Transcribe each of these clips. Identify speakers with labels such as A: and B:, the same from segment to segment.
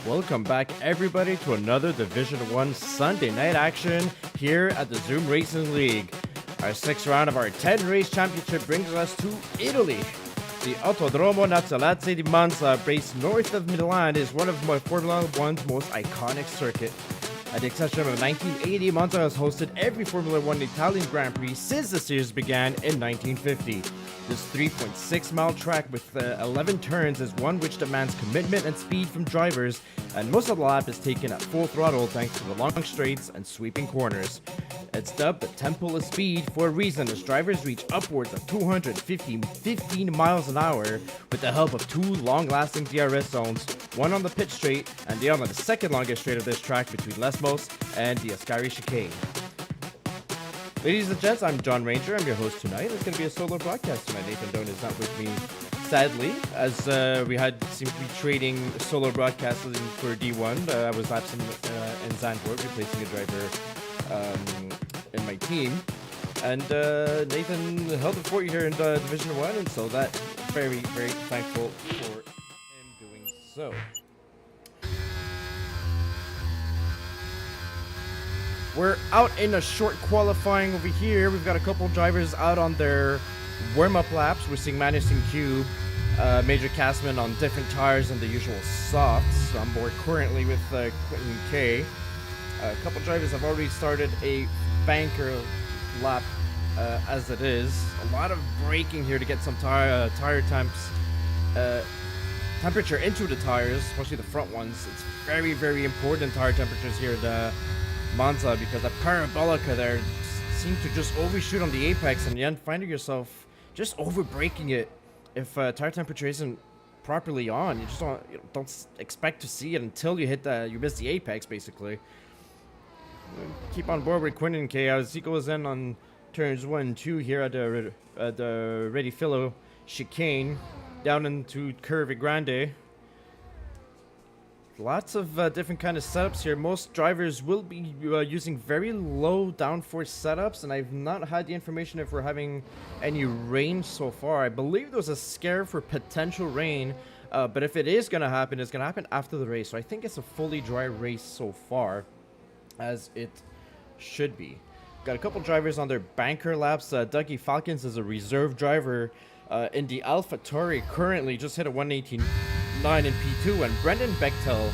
A: Welcome back, everybody, to another Division 1 Sunday night action here at the Zoom Racing League. Our sixth round of our 10-race championship brings us to Italy. The Autodromo Nazionale di Monza, based north of Milan, is one of Formula 1's most iconic circuits. At the exception of 1980, Monza has hosted every Formula 1 Italian Grand Prix since the series began in 1950. This 3.6-mile track with 11 turns is one which demands commitment and speed from drivers, and most of the lap is taken at full throttle thanks to the long straights and sweeping corners. It's dubbed the Temple of Speed for a reason, as drivers reach upwards of 15 miles an hour with the help of two long-lasting DRS zones, one on the pit straight and the other on the second longest straight of this track between Lesmos and the Ascari chicane. Ladies and gents, I'm John Ranger. I'm your host tonight. It's going to be a solo broadcast tonight. Nathan Doan is not with me, sadly, as we seemed to be trading solo broadcasting for D1. I was absent in Zandvoort, replacing a driver in my team. And Nathan held the fort here in Division 1, and so that very, very thankful for him doing so. We're out in a short qualifying over here. We've got a couple drivers out on their warm-up laps. We're seeing Madison Cube, Major Castman on different tires than the usual softs. On board currently with Quentin K. A couple drivers have already started a banker lap as it is. A lot of braking here to get some tire temperature into the tires, especially the front ones. It's very, very important tire temperatures here at Monza, because the parabolica there seemed to just overshoot on the apex, and you end finding yourself just over braking it if tire temperature isn't properly on. You just don't expect to see it until you miss the apex, basically. Keep on board with Quentin K as he goes in on turns 1 and 2 here at the Ready Filo chicane down into Curve Grande. Lots of different kind of setups here. Most drivers will be using very low downforce setups, and I've not had the information if we're having any rain so far. I believe there was a scare for potential rain, but if it is going to happen, it's going to happen after the race. So I think it's a fully dry race so far, as it should be. Got a couple drivers on their banker laps. Dougie Falcons is a reserve driver in the AlphaTauri, currently just hit a 118.9 in P2, and Brendan Bechtel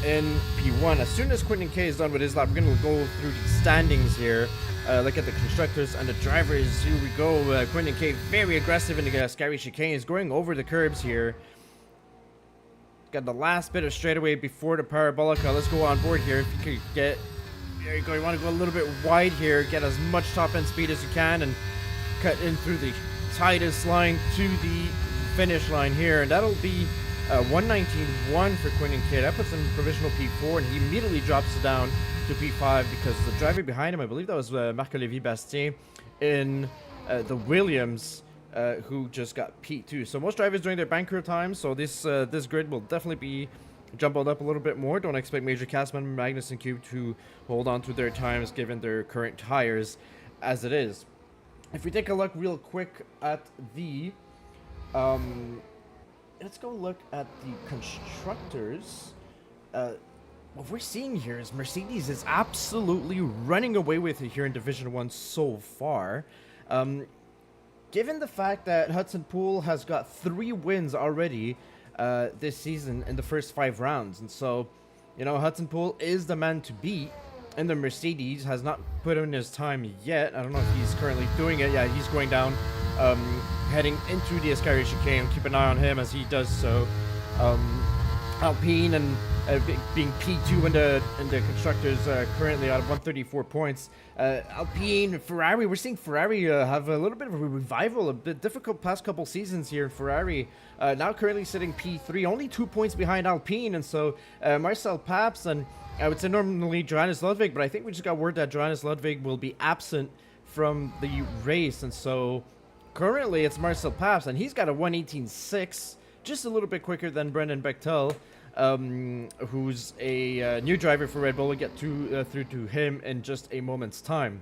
A: in P1. As soon as Quentin K is done with his lap, we're going to go through the standings here, look at the constructors and the drivers. Here we go. Quentin K very aggressive in the Ascari chicane, is going over the curbs here. Got the last bit of straightaway before the parabolica. Let's go on board here. If you could get, there you go, you want to go a little bit wide here, get as much top end speed as you can, and cut in through the tightest line to the finish line here, and that'll be 119.1 for Quentin K. That puts him in provisional P4, and he immediately drops it down to P5 because the driver behind him, I believe that was Marc-Olivier Bastien in the Williams, who just got P2. So most drivers doing their banker time, so this grid will definitely be jumbled up a little bit more. Don't expect Major Castman, Magnussen Cube to hold on to their times given their current tires as it is. If we take a look real quick at the let's go look at the constructors. What we're seeing here is Mercedes is absolutely running away with it here in Division 1 so far. Given the fact that Hudson Poole has got 3 wins already this season in the first 5 rounds, and so, you know, Hudson Poole is the man to beat. And the Mercedes has not put in his time yet. I don't know if he's currently doing it. Yeah, he's going down, heading into the Ascari chicane. Keep an eye on him as he does so. Alpine and being P2 in the constructors currently out of 134 points. Alpine, Ferrari, we're seeing Ferrari have a little bit of a revival. A bit difficult past couple seasons here in Ferrari. Now currently sitting P3, only 2 points behind Alpine, and so Marcel Paps and I would say normally Johannes Ludwig, but I think we just got word that Johannes Ludwig will be absent from the race, and so currently it's Marcel Paps, and he's got a 118.6, just a little bit quicker than Brendan Bechtel, who's a new driver for Red Bull. We'll get through to him in just a moment's time.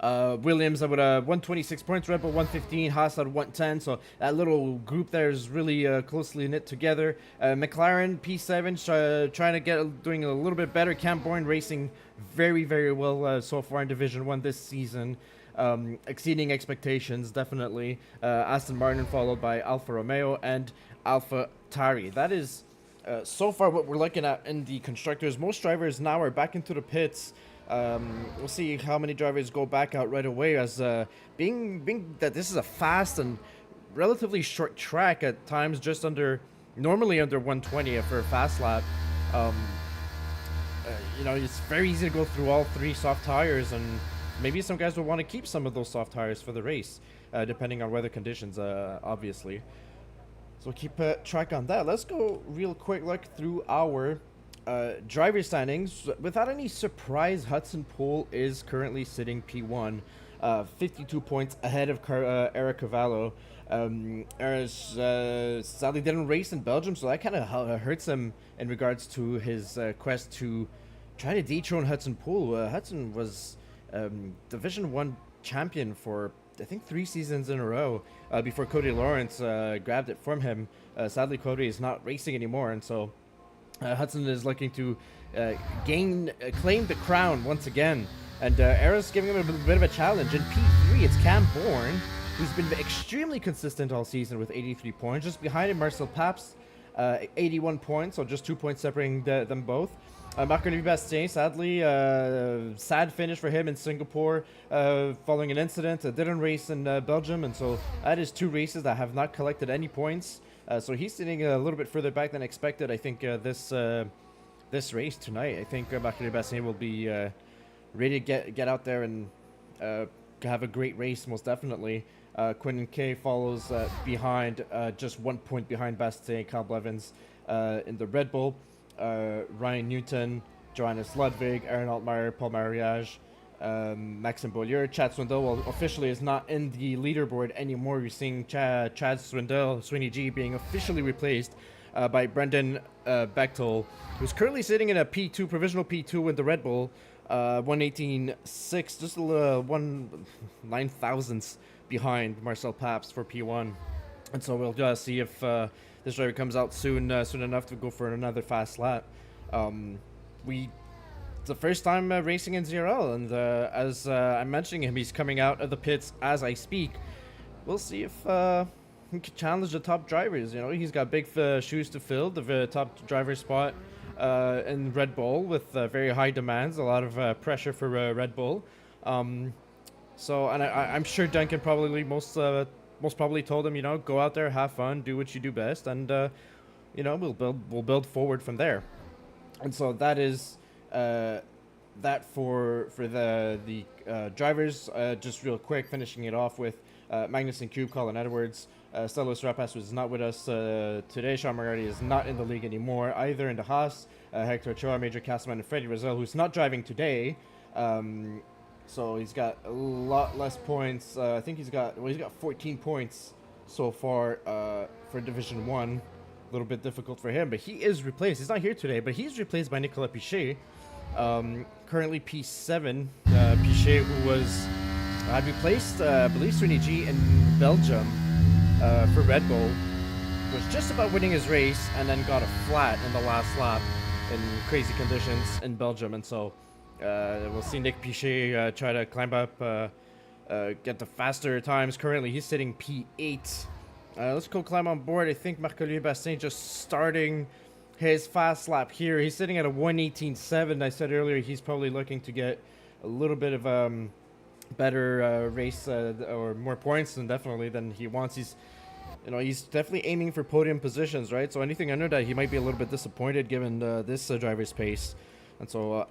A: Williams with 126 points, Red Bull 115, Haas at 110. So that little group there is really closely knit together. McLaren P7 trying to doing a little bit better. Cam Bourne racing very, very well so far in Division 1 this season. Exceeding expectations, definitely. Aston Martin followed by Alfa Romeo and Alpha Tauri. That is so far what we're looking at in the constructors. Most drivers now are back into the pits. We'll see how many drivers go back out right away, as being that this is a fast and relatively short track at times, just normally under 120 for a fast lap. You know, it's very easy to go through all 3 soft tires, and maybe some guys will want to keep some of those soft tires for the race, depending on weather conditions, obviously. So keep track on that. Let's go real quick look through our driver standings. Without any surprise, Hudson Poole is currently sitting P1, 52 points ahead of Eric Cavallo. Sadly didn't race in Belgium, so that kind of hurts him in regards to his quest to try to dethrone Hudson Poole. Hudson was Division 1 champion for, I think, 3 seasons in a row before Cody Lawrence grabbed it from him. Sadly, Cody is not racing anymore, and so Hudson is looking to claim the crown once again. And Era's giving him a bit of a challenge. In P3, it's Cam Bourne, who's been extremely consistent all season with 83 points. Just behind him, Marcel Paps, 81 points, so just 2 points separating them both. Marc-Olivier Bastien, sadly, sad finish for him in Singapore following an incident. Didn't race in Belgium, and so that is 2 races that have not collected any points. So he's sitting a little bit further back than expected. I think this race tonight, I think Marc-Olivier Bastien will be ready to get out there and have a great race, most definitely. Quinton Kay follows behind, just 1 point behind Bastien, Kyle Blevins in the Red Bull. Ryan Newton, Johannes Ludwig, Aaron Altmaier, Paul Mariage, Maxime Beaulieu. Chad Swindell officially is not in the leaderboard anymore. You're seeing Chad Swindell, Sweeney G, being officially replaced by Brendan Bechtel, who's currently sitting in a P2, provisional P2 with the Red Bull, 118.6, just a little 1/9,000ths behind Marcel Paps for P1. And so we'll just see if this driver comes out soon enough to go for another fast lap. It's the first time racing in ZRL, and as I'm mentioning him, he's coming out of the pits as I speak. We'll see if he can challenge the top drivers. You know, he's got big shoes to fill, the top driver spot in Red Bull with very high demands, a lot of pressure for Red Bull. So, and I'm sure Duncan probably most probably told him, you know, go out there, have fun, do what you do best, and you know, we'll build forward from there. And so that is that for the drivers. Just real quick, finishing it off with Magnussen Cube, Colin Edwards, Stelos Rapas was not with us today. Sean Moriarty is not in the league anymore either. In the Haas, Hector Ochoa, Major Castleman, and Freddie Rizal, who's not driving today. So he's got a lot less points. I think he's got 14 points so far for Division 1. A little bit difficult for him, but he is replaced. He's not here today, but he's replaced by Nicolas Pichet. Currently P7. Pichet, who had replaced, I believe, Sweeney G in Belgium for Red Bull, was just about winning his race and then got a flat in the last lap in crazy conditions in Belgium. And so we'll see Nick Pichet try to climb up, get the faster times. Currently, he's sitting P8. Let's go climb on board. I think Marc-Olivier Bastien just starting his fast lap here. He's sitting at a 1:18.7. I said earlier he's probably looking to get a little bit of better race or more points than he wants. He's definitely aiming for podium positions, right? So anything under that, he might be a little bit disappointed given this driver's pace. And so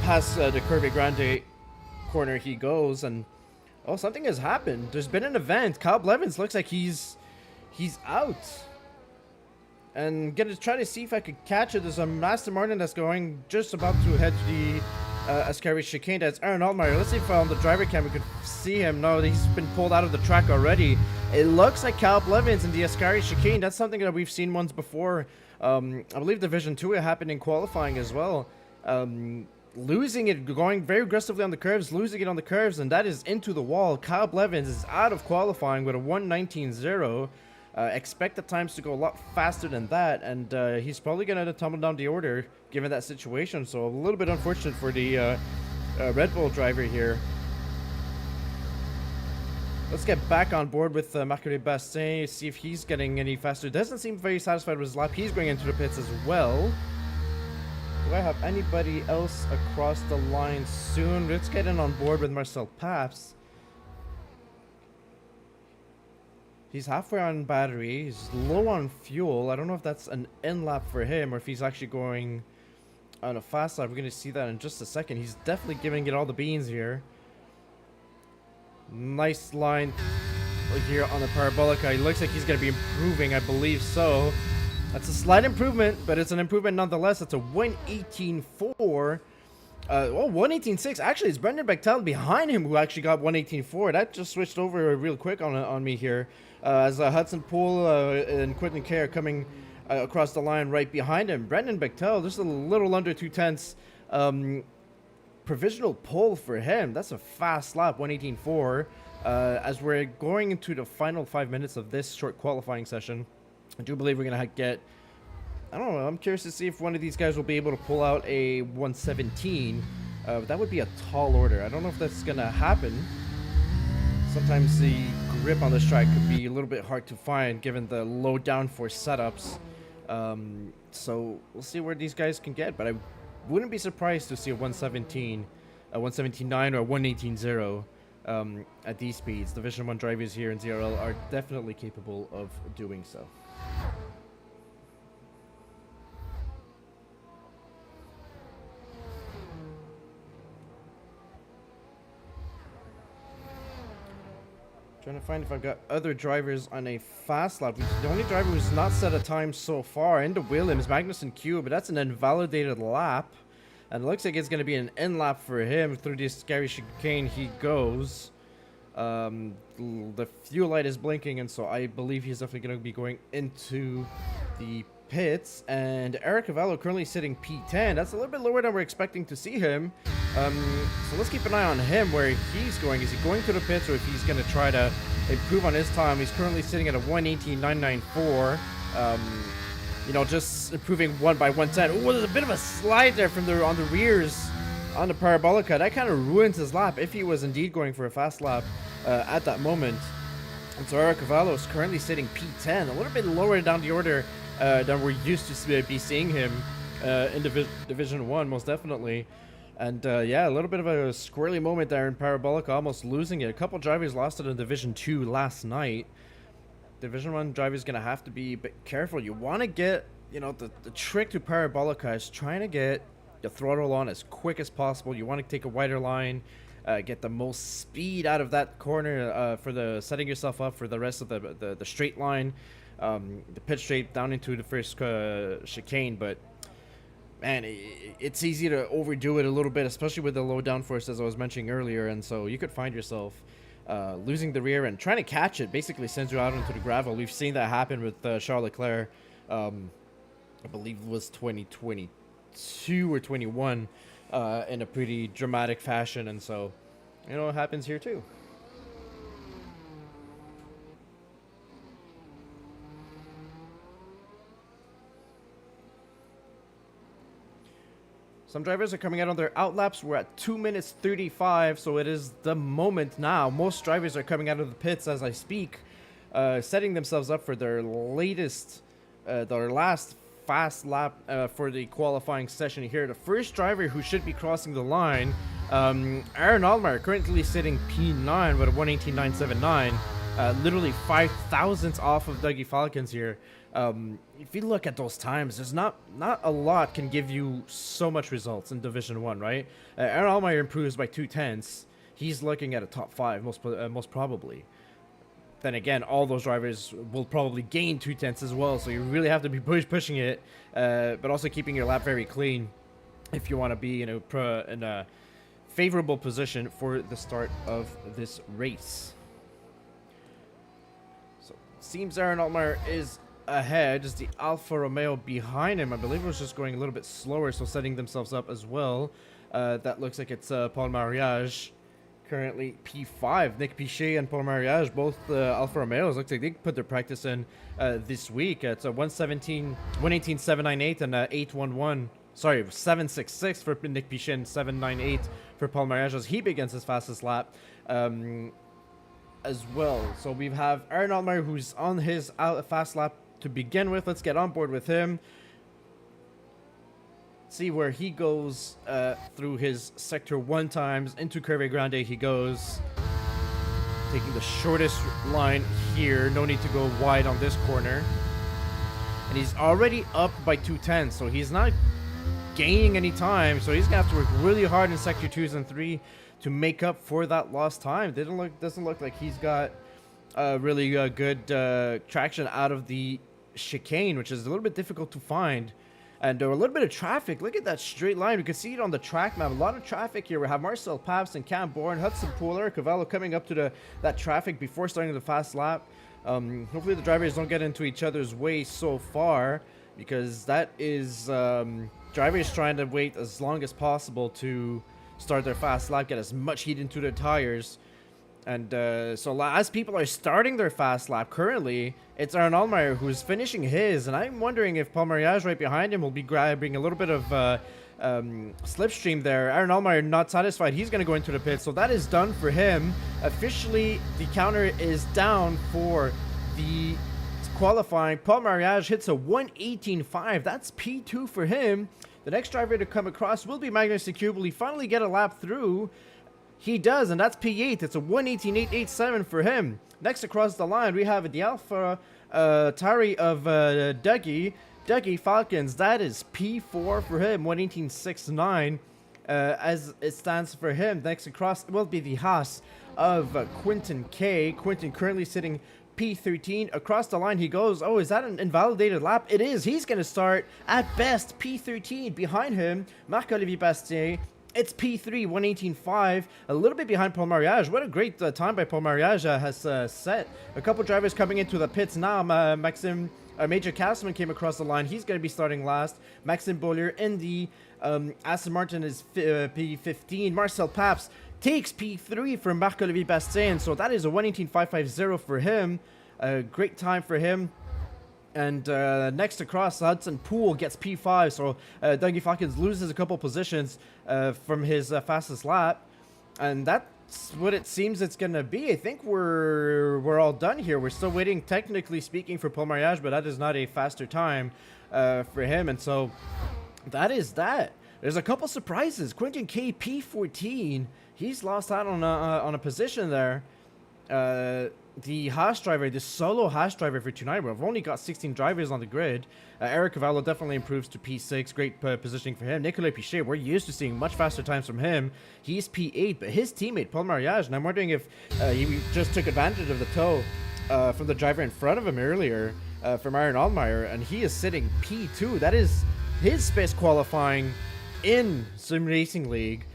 A: past the Curve Grande corner he goes, and something has happened. There's been an event. Kyle Blevins looks like he's out. And gonna try to see if I could catch it. There's a Aston Martin that's just about to head to the Ascari chicane. That's Aaron Altmaier. Let's see if on the driver cam we could see him. No, he's been pulled out of the track already. It looks like Kyle Blevins in the Ascari chicane. That's something that we've seen once before. I believe Division 2 it happened in qualifying as well. losing it, going very aggressively on the curves, losing it on the curves, and that is into the wall. Kyle Blevins is out of qualifying with a 1:19.0. Expect the times to go a lot faster than that, and he's probably going to tumble down the order given that situation. So a little bit unfortunate for the Red Bull driver here. Let's get back on board with Marc-André Bastin, see if he's getting any faster. Doesn't seem very satisfied with his lap. He's going into the pits as well. Do I have anybody else across the line soon? Let's get in on board with Marcel Paps. He's halfway on battery. He's low on fuel. I don't know if that's an in lap for him or if he's actually going on a fast lap. We're going to see that in just a second. He's definitely giving it all the beans here. Nice line here on the Parabolica. He looks like he's going to be improving. I believe so. That's a slight improvement, but it's an improvement nonetheless. It's a 1:18.4. Oh, 1:18.6. Actually, it's Brendan Bechtel behind him who actually got 1:18.4. That just switched over real quick on me here. As Hudson Poole and Quentin Kerr are coming across the line right behind him. Brendan Bechtel, just a little under 2/10. Provisional pole for him. That's a fast lap, 1:18.4. As we're going into the final 5 minutes of this short qualifying session, I do believe we're going to get, I don't know, I'm curious to see if one of these guys will be able to pull out a 1:17. That would be a tall order. I don't know if that's going to happen. Sometimes the grip on this track could be a little bit hard to find given the low downforce setups. So we'll see where these guys can get, but I wouldn't be surprised to see a 1:17, a 1:17.9 or a 1:18.0 at these speeds. Division 1 drivers here in ZRL are definitely capable of doing so. Trying to find if I've got other drivers on a fast lap. The only driver who's not set a time so far into Williams, Magnussen Q, but that's an invalidated lap. And it looks like it's going to be an in lap for him. Through this scary chicane he goes. The fuel light is blinking, and so I believe he's definitely going to be going into the pits. And Eric Cavallo currently sitting P10. That's a little bit lower than we're expecting to see him. So let's keep an eye on him, where he's going. Is he going to the pits, or if he's going to try to improve on his time? He's currently sitting at a 1:18.994. You know, just improving one by 1/10. Oh, there's a bit of a slide there from on the rears on the Parabolica. That kind of ruins his lap if he was indeed going for a fast lap at that moment. And so Eric Cavallo is currently sitting P10, a little bit lower down the order than we're used to be seeing him in Division 1, most definitely. And yeah, a little bit of a squirrely moment there in Parabolica, almost losing it. A couple drivers lost it in Division 2 last night. Division 1 drivers going to have to be a bit careful. You want to get, you know, the trick to Parabolica is trying to get the throttle on as quick as possible. You want to take a wider line, get the most speed out of that corner for the setting yourself up for the rest of the straight line, the pit straight down into the first chicane. But man, it's easy to overdo it a little bit, especially with the low downforce, as I was mentioning earlier. And so you could find yourself losing the rear, and trying to catch it basically sends you out into the gravel. We've seen that happen with Charles Leclerc. I believe it was 2022 or 21 in a pretty dramatic fashion. And so, you know, it happens here too. Some drivers are coming out on their outlaps. We're at 2 minutes 35, so it is the moment now. Most drivers are coming out of the pits as I speak, setting themselves up for their last fast lap for the qualifying session here. The first driver who should be crossing the line, Aaron Allmeyer, currently sitting P9 with a 1:18.979, literally 5 thousandths off of Dougie Falcons here. If you look at those times, there's not a lot can give you so much results in Division 1, right? Aaron Allmeyer improves by 2/10. He's looking at a top 5 most probably. Then again, all those drivers will probably gain 2/10 as well, so you really have to be pushing it, but also keeping your lap very clean if you want to be in a favorable position for the start of this race. So seems Aaron Allmeyer is ahead. Is the Alfa Romeo behind him? I believe it was just going a little bit slower, so setting themselves up as well. That looks like it's Paul Mariage. Currently P5. Nick Pichet and Paul Mariage, both Alfa Romeos. Looks like they put their practice in this week. It's a 117, 118, 798 and 811. Sorry, 766 for Nick Pichet and 798 for Paul Mariage as he begins his fastest lap as well. So we have Aaron Altmaier, who's on his fast lap to begin with. Let's get on board with him. See where he goes through his sector 1 times. Into Curve Grande he goes, taking the shortest line here. No need to go wide on this corner. And he's already up by 210, so he's not gaining any time. So he's gonna have to work really hard in sector 2s and 3 to make up for that lost time. Doesn't look like he's got really good traction out of the chicane, which is a little bit difficult to find. And a little bit of traffic. Look at that straight line. We can see it on the track map. A lot of traffic here. We have Marcel Pabst and Cam Bourne, Hudson Polar, Cavallo coming up to that traffic before starting the fast lap. Hopefully the drivers don't get into each other's way so far, because that is drivers trying to wait as long as possible to start their fast lap, get as much heat into their tires. And so as people are starting their fast lap currently, it's Aaron Altmaier who's finishing his, and I'm wondering if Paul Mariage right behind him will be grabbing a little bit of slipstream there. Aaron Altmaier not satisfied. He's going to go into the pit, so that is done for him. Officially, the counter is down for the qualifying. Paul Mariage hits a 1:18.5. That's P2 for him. The next driver to come across will be Magnus Cube. Will he finally get a lap through? He does, and that's P8. It's a 1:18.887 for him. Next across the line, we have the Alpha Tari of Dougie Falcons. That is P4 for him, 1:18.69 as it stands for him. Next across will be the Haas of Quinton K. Quinton currently sitting P13. Across the line he goes. Oh, is that an invalidated lap? It is. He's going to start at best P13. Behind him, Marc-Olivier Bastien. It's P3, 1:18.5, a little bit behind Paul Mariage. What a great time by Paul Mariage has set. A couple drivers coming into the pits now. Major Castleman came across the line. He's going to be starting last. Maxime Beaulieu in the Aston Martin is P15. Marcel Pabst takes P3 from Marc-Olivier Bastien. So that is a 1:18.550 for him. A great time for him. And next across, Hudson Poole gets P5, so Dougie Falcons loses a couple positions from his fastest lap, and that's what it seems it's gonna be. I think we're all done here. We're still waiting, technically speaking, for Paul Mariage, but that is not a faster time for him, and so that is that. There's a couple surprises. Quentin K P14, he's lost out on a position there. The Haas driver, the solo Haas driver for tonight, we've only got 16 drivers on the grid. Eric Cavallo definitely improves to P6. Great positioning for him. Nicolas Pichet, we're used to seeing much faster times from him. He's P8, but his teammate, Paul Mariage, and I'm wondering if he just took advantage of the tow from the driver in front of him earlier from Aaron Altmaier, and he is sitting P2. That is his space qualifying in Sim Racing League.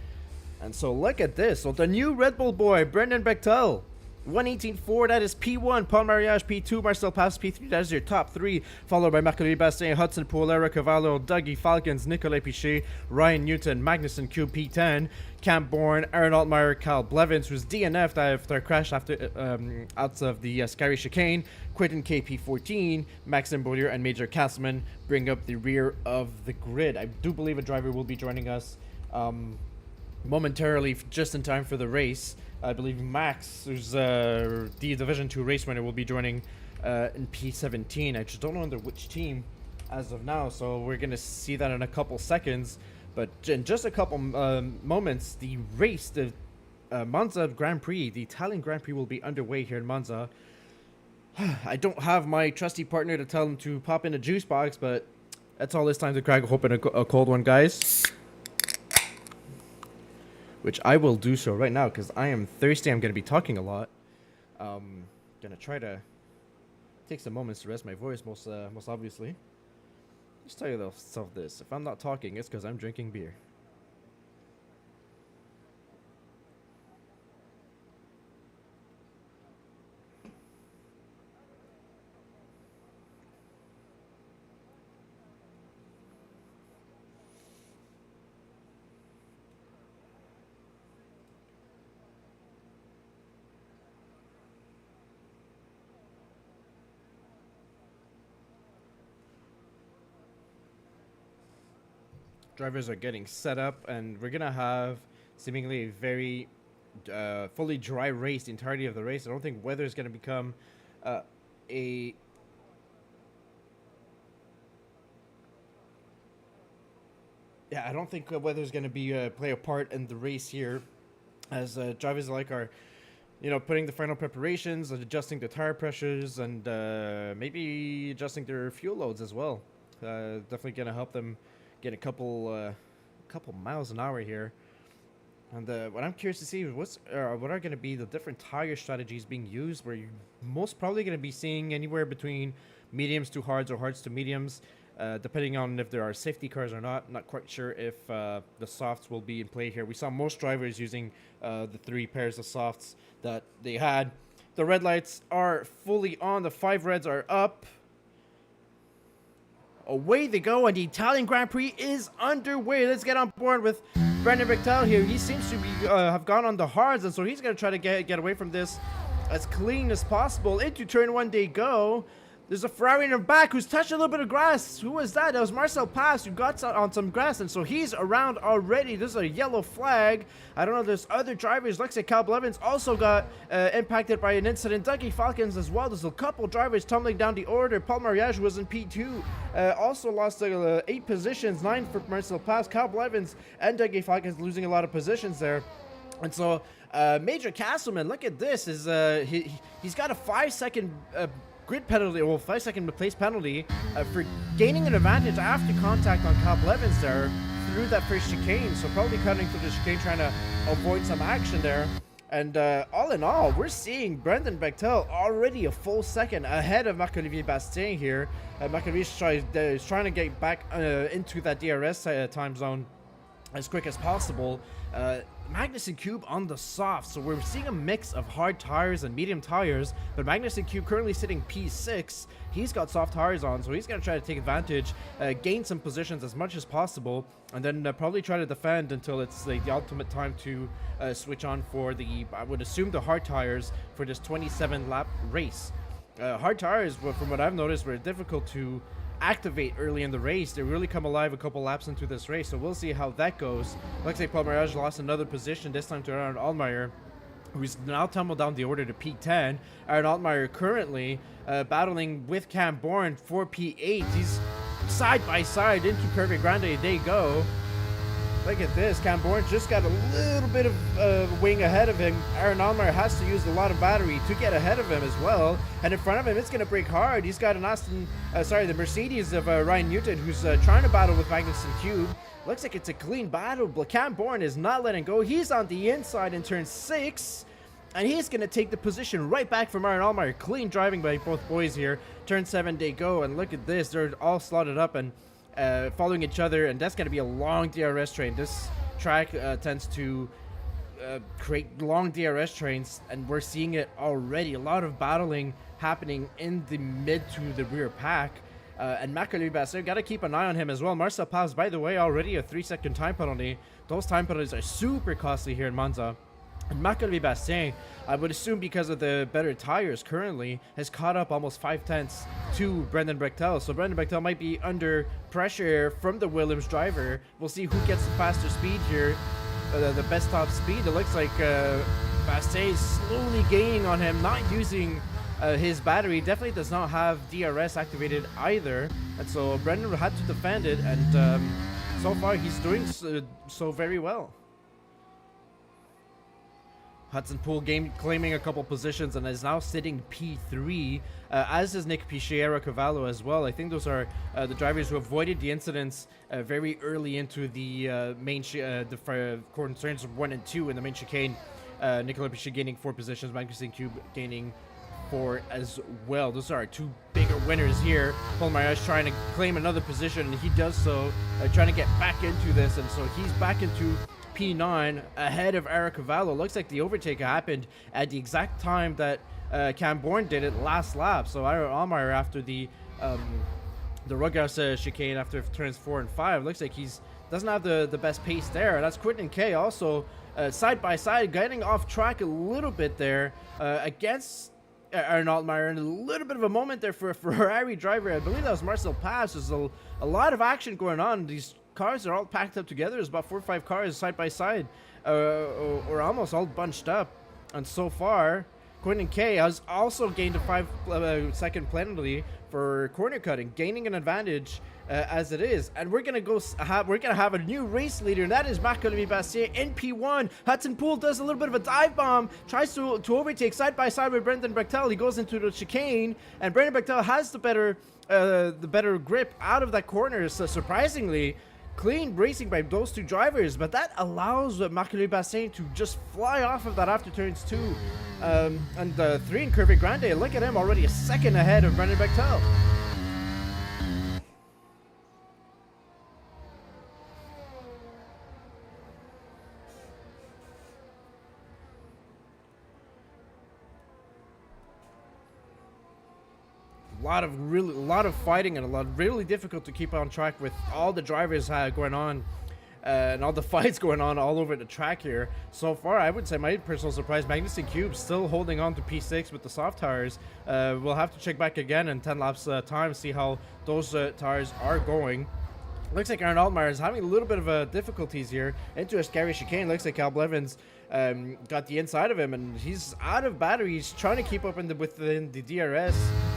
A: And so look at this. So the new Red Bull boy, Brendan Bechtel, 1:18.4, that is P1. Paul Mariage P2, Marcel Pabst P3, that is your top 3, followed by Marc-Olivier Bastien, Hudson Poole, Eric Cavallo, Dougie Falcons, Nicolas Pichet, Ryan Newton, Magnussen Cube P10, Cam Bourne, Aaron Altmaier, Kyle Blevins, who's DNF'd after crash after out of the Scary Chicane, Quentin KP14, Maxime Beaulieu, and Major Castleman bring up the rear of the grid. I do believe a driver will be joining us momentarily, just in time for the race. I believe Max, who's the Division 2 race winner, will be joining in P17. I just don't know under which team as of now, so we're going to see that in a couple seconds. But in just a couple moments, the race, the Monza Grand Prix, the Italian Grand Prix will be underway here in Monza. I don't have my trusty partner to tell him to pop in a juice box, but that's all this time to crack open a cold one, guys. Which I will do so right now because I am thirsty. I'm going to be talking a lot. Going to try to take some moments to rest my voice, most obviously. Just tell yourself this. If I'm not talking, it's because I'm drinking beer. drivers are getting set up, and we're gonna have seemingly a very fully dry race the entirety of the race. I don't think weather is gonna become a yeah, I don't think weather's going to be play a part in the race here, as drivers alike are, putting the final preparations, and adjusting the tire pressures, and maybe adjusting their fuel loads as well. Definitely going to help them get a couple miles an hour here. And what I'm curious to see is what are going to be the different tire strategies being used. Where you're most probably going to be seeing anywhere between mediums to hards or hards to mediums. Depending on if there are safety cars or not. Not quite sure if the softs will be in play here. We saw most drivers using the 3 pairs of softs that they had. The red lights are fully on. The 5 reds are up. Away they go, and the Italian Grand Prix is underway. Let's get on board with Brendon Bechtel here. He seems to be have gone on the hards, and so he's going to try to get away from this as clean as possible. Into turn 1 they go. There's a Ferrari in the back who's touched a little bit of grass. Who was that? That was Marcel Pass, who got on some grass, and so he's around already. There's a yellow flag. I don't know if there's other drivers. Looks like Cal Blevins also got impacted by an incident. Dougie Falcons as well. There's a couple drivers tumbling down the order. Paul Mariage was in P2. Also lost 8 positions, 9 for Marcel Pass. Cal Blevins and Dougie Falcons losing a lot of positions there. And so Major Castleman, look at this. He's got a 5-second grid penalty, well, 5-second place penalty for gaining an advantage after contact on Cal Blevins there through that first chicane. So probably cutting through the chicane, trying to avoid some action there. And all in all, we're seeing Brendon Bechtel already a full second ahead of Marc-Olivier Bastien here. Marc-Olivier is trying to get back into that DRS time zone as quick as possible. Magnussen Cube on the soft, so we're seeing a mix of hard tires and medium tires, but Magnussen Cube currently sitting P6. He's got soft tires on, so he's going to try to take advantage, gain some positions as much as possible, and then probably try to defend until it's the ultimate time to switch on for I would assume, the hard tires for this 27-lap race. Hard tires, from what I've noticed, were difficult to activate early in the race. They really come alive a couple laps into this race, so we'll see how that goes. Looks like Paul Mariage lost another position, this time to Aaron Altmaier, who's now tumbled down the order to P10. Aaron Altmaier currently battling with Cam Bourne for P8. He's side by side into Curve Grande. They go. Look at this. Cam Bourne just got a little bit of wing ahead of him. Aaron Altmaier has to use a lot of battery to get ahead of him as well. And in front of him, it's going to break hard. He's got an the Mercedes of Ryan Newton, who's trying to battle with Magnussen Cube. Looks like it's a clean battle, but Cam Bourne is not letting go. He's on the inside in turn 6. And he's going to take the position right back from Aaron Altmaier. Clean driving by both boys here. Turn 7 they go, and look at this. They're all slotted up and following each other, and that's going to be a long DRS train. This track tends to create long DRS trains, and we're seeing it already. A lot of battling happening in the mid to the rear pack. And Marc-Olivier Bastien, got to keep an eye on him as well. Marcel Paz, by the way, already a 3-second time penalty. Those time penalties are super costly here in Monza. And Marc-Olivier Bastien, I would assume because of the better tires currently, has caught up almost 5/10 to Brendon Bechtel. So Brendon Bechtel might be under pressure from the Williams driver. We'll see who gets the faster speed here, the best top speed. It looks like Bastien is slowly gaining on him, not using his battery. Definitely does not have DRS activated either. And so Brendon had to defend it, and so far he's doing so very well. Hudson Poole claiming a couple positions and is now sitting P3, as is Nick Pichiera Cavallo as well. I think those are the drivers who avoided the incidents very early into the main concerns of 1 and 2 in the main chicane. Nicola Pichier gaining 4 positions, Magnussen Cube gaining 4 as well. Those are our 2 bigger winners here. Paul Mariage trying to claim another position, and he does so, trying to get back into this, and so he's back into P9 ahead of Eric Cavallo. Looks like the overtake happened at the exact time that Cam Bourne did it last lap. So Aaron Altmaier, after the Rughouse chicane after turns 4 and 5, looks like he's doesn't have the best pace there. And that's Quentin Kay also side by side, getting off track a little bit there against Aaron Altmaier, and a little bit of a moment there for a Ferrari driver. I believe that was Marcel Paz. There's a lot of action going on these cars are all packed up together. There's about 4 or 5 cars side by side, or almost all bunched up. And so far, Quentin K has also gained a 5-second penalty for corner cutting, gaining an advantage as it is. And we're gonna have a new race leader, and that is Marc-Olivier Bastien in P1. Hudson Poole does a little bit of a dive bomb, tries to overtake side by side with Brendan Bechtel. He goes into the chicane, and Brendan Bechtel has the better grip out of that corner. So surprisingly, clean racing by those two drivers, but that allows Marc-Olivier Bastien to just fly off of that after turns 2 and 3 in Curve Grande. Look at him, already a second ahead of Brendan Bechtel. A lot of fighting, and really difficult to keep on track with all the drivers going on and all the fights going on all over the track here. So far, I would say my personal surprise, Magnussen Cube still holding on to P6 with the soft tires. We'll have to check back again in 10 laps time, see how those tires are going. Looks like Aaron Altmaier is having a little bit of difficulties here into a scary chicane. Looks like Cal Blevins got the inside of him, and he's out of battery. He's trying to keep up within the DRS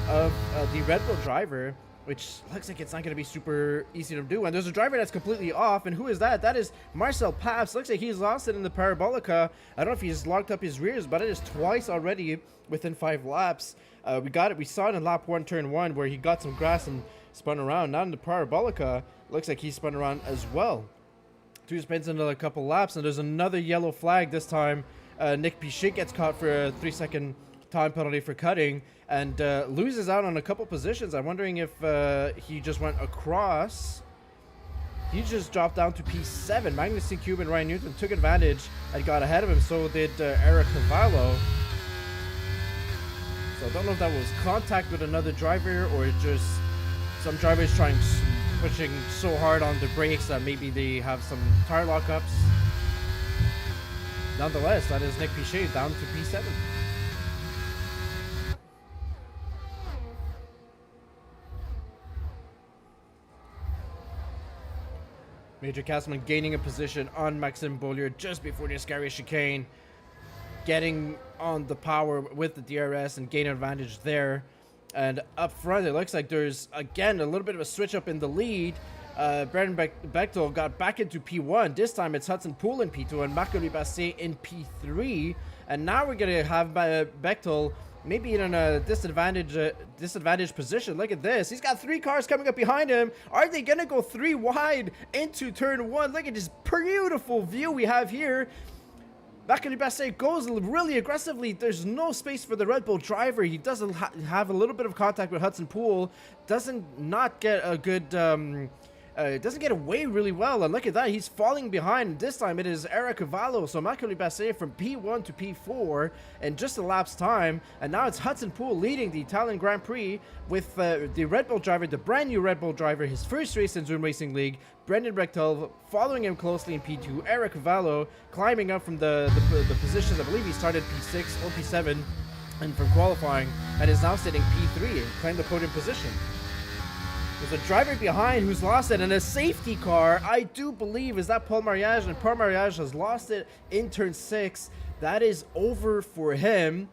A: of the Red Bull driver, which looks like it's not going to be super easy to do. And there's a driver that's completely off, and who is that? That is Marcel Paps. Looks like he's lost it in the Parabolica. I don't know if he's locked up his rears, but it is twice already within 5 laps. We saw it in lap 1, turn 1, where he got some grass and spun around. Not in the Parabolica. Looks like he spun around as well. 2 spins into a couple laps, and there's another yellow flag. This time, Nick Pichot gets caught for a 3-second time penalty for cutting, and loses out on a couple positions. I'm wondering if he just went across. He just dropped down to P7. Magnussen Cube and Ryan Newton took advantage and got ahead of him. So did Eric Cavallo. So I don't know if that was contact with another driver or just some drivers pushing so hard on the brakes that maybe they have some tire lockups. Nonetheless, that is Nick Pichot down to P7. Major Castleman gaining a position on Maxime Beaulieu just before the Ascaria chicane, getting on the power with the DRS and gain advantage there. And up front, it looks like there's, again, a little bit of a switch up in the lead. Brendan Bechtel got back into P1. This time it's Hudson Poole in P2 and Marc-Olivier Bastien in P3. And now we're going to have Bechtel maybe in a disadvantaged position. Look at this. He's got 3 cars coming up behind him. Are they going to go 3 wide into turn 1? Look at this beautiful view we have here. Marc-Olivier Bastien goes really aggressively. There's no space for the Red Bull driver. He doesn't have a little bit of contact with Hudson Poole. Doesn't get a good... doesn't get away really well. And look at that. He's falling behind. This time it is Eric Cavallo. So Marc-Olivier Bastien from P1 to P4 in just a lap's time. And now it's Hudson Poole leading the Italian Grand Prix with the Red Bull driver, the brand new Red Bull driver, his first race in Zoom Racing League. Brendan Bechtel following him closely in P2. Eric Cavallo climbing up from the positions. I believe he started P6 or P7 and from qualifying, and is now sitting P3 and claimed the podium position. There's a driver behind who's lost it, and a safety car, I do believe, is that Paul Mariage, and Paul Mariage has lost it in turn 6. That is over for him.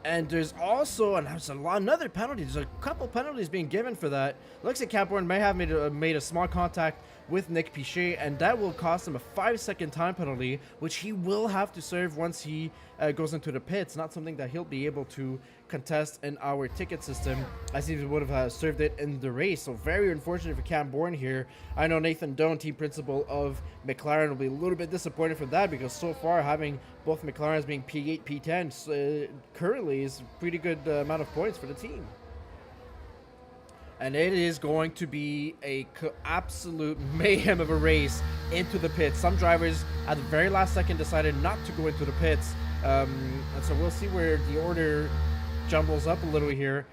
A: And there's also another penalty. There's a couple penalties being given for that. Looks like Cap Born may have made a small contact with Nick Pichot, and that will cost him a 5-second time penalty, which he will have to serve once he goes into the pits. Not something that he'll be able to contest in our ticket system, as he would have served it in the race. So very unfortunate for Cam Bourne here. I know Nathan Doan, team principal of McLaren, will be a little bit disappointed for that, because so far having both McLarens being P8, P10 currently is a pretty good amount of points for the team. And it is going to be a absolute mayhem of a race into the pits. Some drivers at the very last second decided not to go into the pits. And so we'll see where the order jumbles up a little here.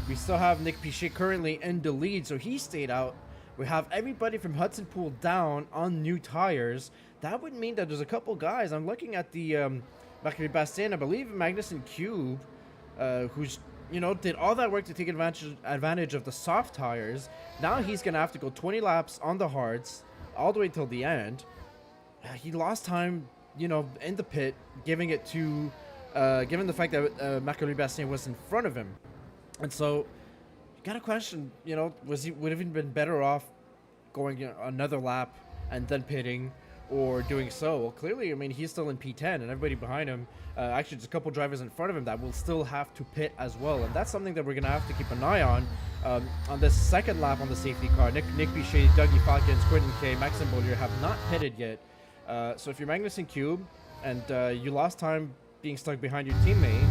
A: We still have Nick Pichot currently in the lead, so he stayed out. We have everybody from Hudson Poole down on new tires. That would mean that there's a couple guys. I'm looking at the Marc-Olivier Bastien, I believe Magnussen Cube, who's did all that work to take advantage of the soft tires. Now he's gonna have to go 20 laps on the hards all the way till the end. He lost time, in the pit, giving it to, given the fact that Marc-Louis Bastien was in front of him, and so you gotta question, would have been better off going another lap and then pitting, or doing so? Well, clearly, I mean, he's still in P10, and everybody behind him, actually just a couple drivers in front of him that will still have to pit as well, and that's something that we're gonna have to keep an eye on this second lap on the safety car. Nick Bichet, Dougie Falkens, Quentin K, Maxime Beaulieu have not pitted yet. So if you're Magnussen Cube and you lost time being stuck behind your teammate,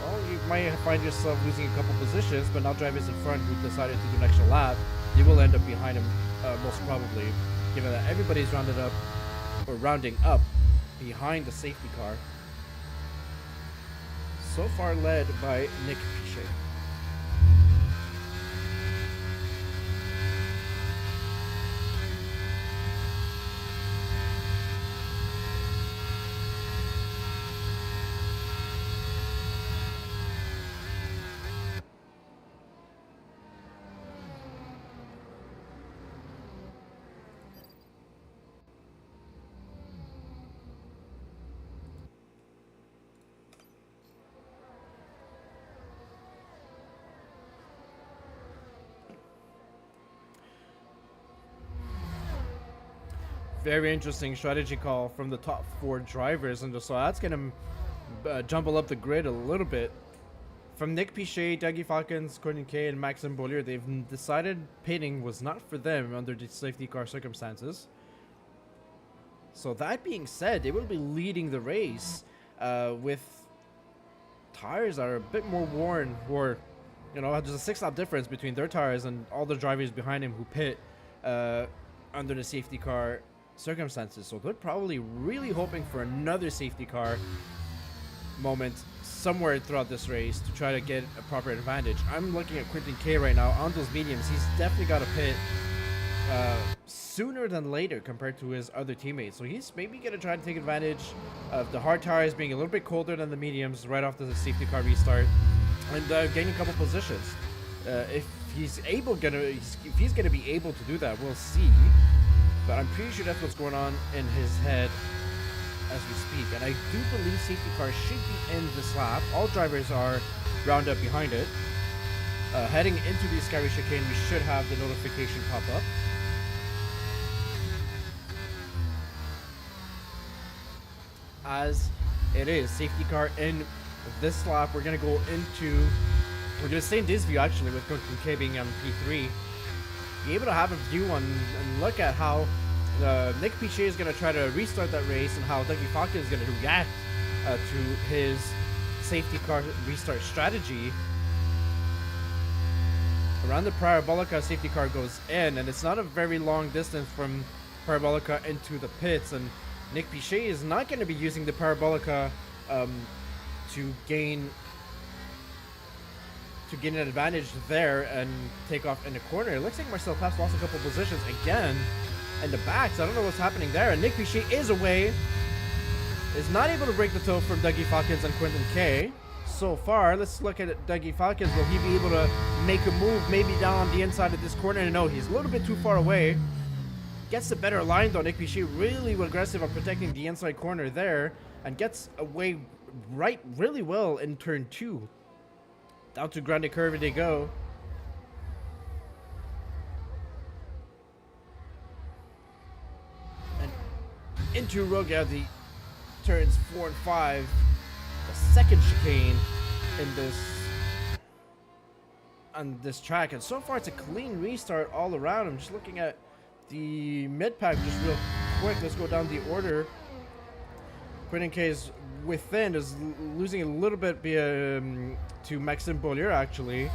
A: well, you might find yourself losing a couple positions, but now drivers in front who decided to do an extra lap, you will end up behind him most probably, given that everybody's rounding up behind the safety car. So far led by Nick Bichet. Very interesting strategy call from the top 4 drivers, and so that's going to jumble up the grid a little bit. From Nick Bichet, Dougie Falkens, Courtney K, and Maxime Beaulieu, they've decided pitting was not for them under the safety car circumstances. So that being said, they will be leading the race with tires that are a bit more worn, or there's a 6-lap difference between their tires and all the drivers behind him who pit under the safety car circumstances. So they're probably really hoping for another safety car moment somewhere throughout this race to try to get a proper advantage. I'm looking at Quentin K right now on those mediums. He's definitely got a pit sooner than later compared to his other teammates. So he's maybe going to try to take advantage of the hard tires being a little bit colder than the mediums right after the safety car restart, and gaining a couple positions. If he's going to be able to do that, we'll see. But I'm pretty sure that's what's going on in his head as we speak. And I do believe safety cars should be in this lap. All drivers are round up behind it. Heading into the Skyway chicane, we should have the notification pop up. As it is, safety car in this lap. We're going to stay in this view actually, with Quentin K being on P3. Be able to have a view on and look at how Nick Bichet is going to try to restart that race, and how Dougie Falkens is going to react to his safety car restart strategy. Around the Parabolica, safety car goes in, and it's not a very long distance from Parabolica into the pits, and Nick Bichet is not going to be using the Parabolica to gain an advantage there and take off in the corner. It looks like Marcel Paps lost a couple positions again in the back, so I don't know what's happening there. And Nick Bichet is away, is not able to break the toe from Dougie Falkens and Quentin K. So far, let's look at Dougie Falkens. Will he be able to make a move maybe down on the inside of this corner? No, he's a little bit too far away. Gets a better line though. Nick Bichet really aggressive on protecting the inside corner there, and gets away really well in turn 2. Down to Grande Curve they go. And into Rogaudi turns 4 and 5. The second chicane on this track. And so far it's a clean restart all around. I'm just looking at the mid-pack just real quick. Let's go down the order. Quentin K is within, is losing a little bit to Maxime Beaulieu actually.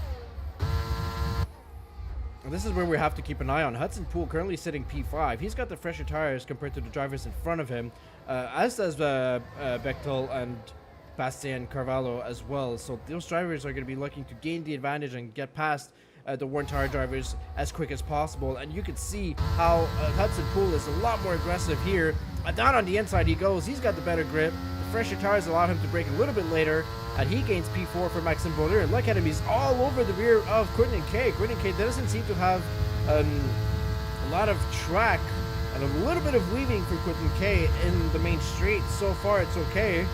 A: And this is where we have to keep an eye on. Hudson Poole currently sitting P5. He's got the fresher tires compared to the drivers in front of him, as does Bechtel and Bastien Carvalho as well. So those drivers are going to be looking to gain the advantage and get past the worn tire drivers as quick as possible. And you can see how Hudson Poole is a lot more aggressive here. Down on the inside he goes. He's got the better grip. fresher tires allowed him to brake a little bit later, and he gains P4 for Maxime Bonheur. And look at him, he's all over the rear of Quinton K. Quinton K doesn't seem to have a lot of track and a little bit of weaving for Quinton K in the main straight. So far, it's okay.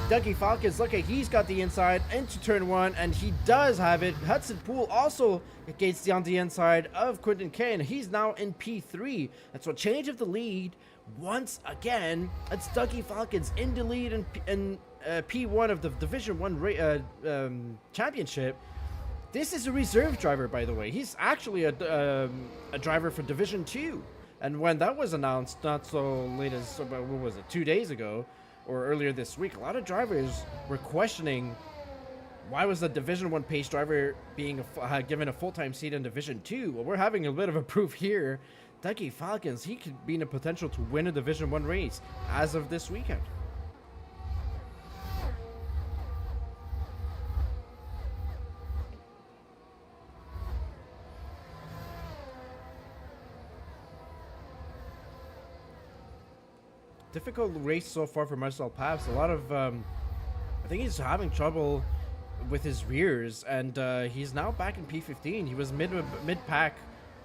A: Dougie Falcons, look at, he's got the inside into turn one, and he does have it. Hudson Poole also gets on the inside of Quinton K, and he's now in P3. And so change of the lead once again. It's Dougie Falcons in the lead in P1 of the Division 1 championship. This is a reserve driver, by the way. He's actually a driver for Division 2. And when that was announced, not so late as, what was it, 2 days ago, or earlier this week, a lot of drivers were questioning why was the Division 1 pace driver being given a full-time seat in Division 2? Well, we're having a bit of a proof here. Dougie Falcons, he could be in a potential to win a Division 1 race as of this weekend. Difficult race so far for Marcel Paps. A lot of, I think he's having trouble with his rears, and he's now back in P15. He was mid-pack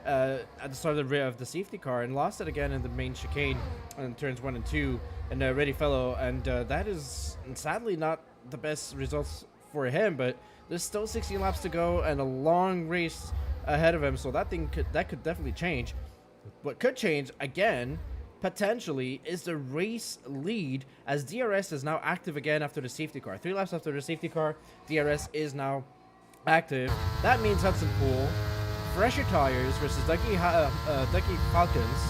A: at the start of the safety car and lost it again in the main chicane in turns 1 and 2 and Ready Fellow, and that is sadly not the best results for him, but there's still 16 laps to go and a long race ahead of him, so that could definitely change. What could change again potentially is the race lead, as DRS is now active again after the safety car. 3 laps after the safety car, DRS is now active. That means Hudson Poole, fresher tires versus Dougie Falcons.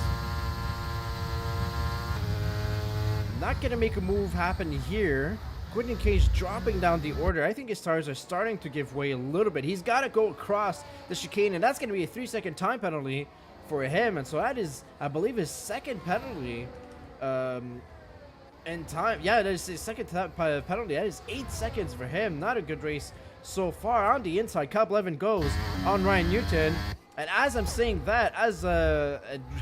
A: Not gonna make a move happen here. Quinton Cage dropping down the order. I think his tires are starting to give way a little bit. He's got to go across the chicane, and that's gonna be a 3-second time penalty for him, and so that is, I believe, his second penalty in time. Yeah, that is his second penalty. That is 8 seconds for him. Not a good race so far. On the inside, Cobb Levin goes on Ryan Newton, and as I'm saying that, as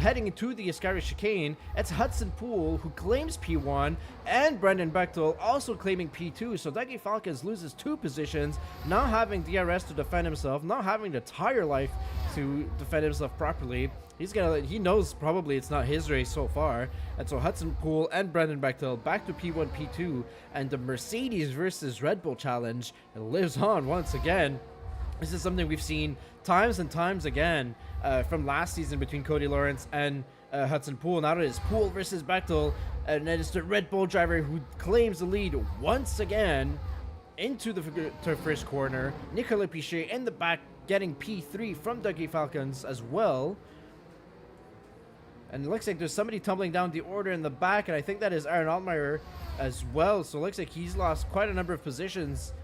A: heading into the Ascaris chicane, it's Hudson Poole who claims P1, and Brendan Bechtel also claiming P2. So Dougie Falcons loses 2 positions, not having DRS to defend himself, not having the tire life to defend himself properly. He knows probably it's not his race so far, and so Hudson Poole and Brendan Bechtel back to P1, P2, and the Mercedes versus Red Bull challenge lives on once again. This is something we've seen times and times again from last season between Cody Lawrence and Hudson Poole. Now it is Poole versus Bechtel, and it is the Red Bull driver who claims the lead once again into the first corner. Nicolas Piché in the back getting P3 from Dougie Falcons as well. And it looks like there's somebody tumbling down the order in the back, and I think that is Aaron Altmaier as well. So it looks like he's lost quite a number of positions,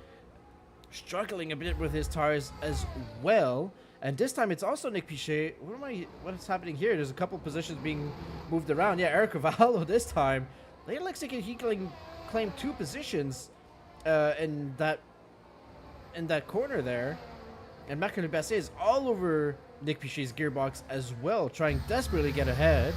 A: struggling a bit with his tires as well. And this time it's also Nick Piché. What's happening here? There's a couple positions being moved around. Yeah, Eric Cavallo this time. It looks like he claimed 2 positions in that corner there. And Macron Basset is all over Nick Piché's gearbox as well, trying desperately to get ahead.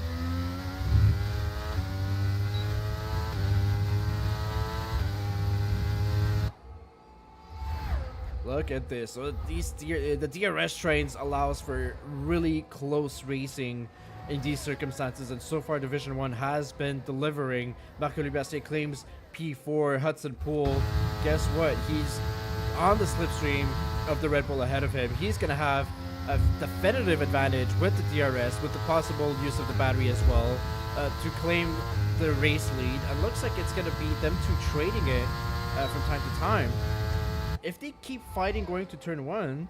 A: Look at this. So the DRS trains allows for really close racing in these circumstances, and so far Division 1 has been delivering. Marco Basset claims P4. Hudson Poole, guess what? He's on the slipstream of the Red Bull ahead of him. He's going to have a definitive advantage with the DRS, with the possible use of the battery as well, to claim the race lead. And looks like it's going to be them two trading it from time to time. If they keep fighting going to turn 1,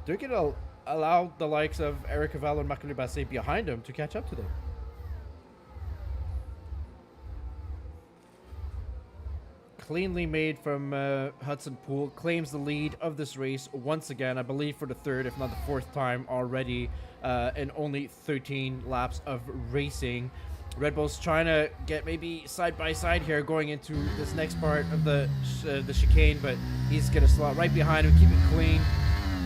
A: they're going to allow the likes of Eric Cavallo and Macron Basset behind them to catch up to them. Cleanly made from Hudson Poole, claims the lead of this race once again, I believe for the 3rd, if not the 4th time already, in only 13 laps of racing. Red Bull's trying to get maybe side by side here going into this next part of the chicane, but he's going to slot right behind him, keep it clean,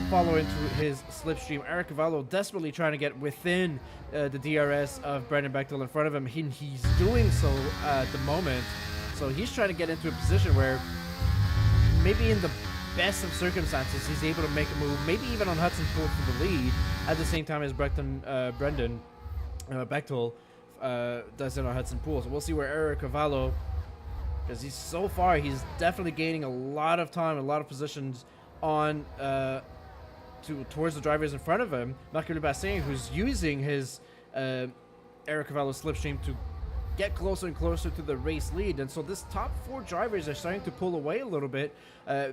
A: follow into his slipstream. Eric Cavallo desperately trying to get within the DRS of Brendan Bechtel in front of him. He's doing so at the moment. So he's trying to get into a position where maybe in the best of circumstances, he's able to make a move, maybe even on Hudson Pool for the lead, at the same time as Brendan Bechtel does it on Hudson Pool. So we'll see where Eric Cavallo, because he's definitely gaining a lot of time, a lot of positions on towards the drivers in front of him. Marc-Louis Bastien, who's using his Eric Cavallo slipstream to get closer and closer to the race lead. And so this top 4 drivers are starting to pull away a little bit.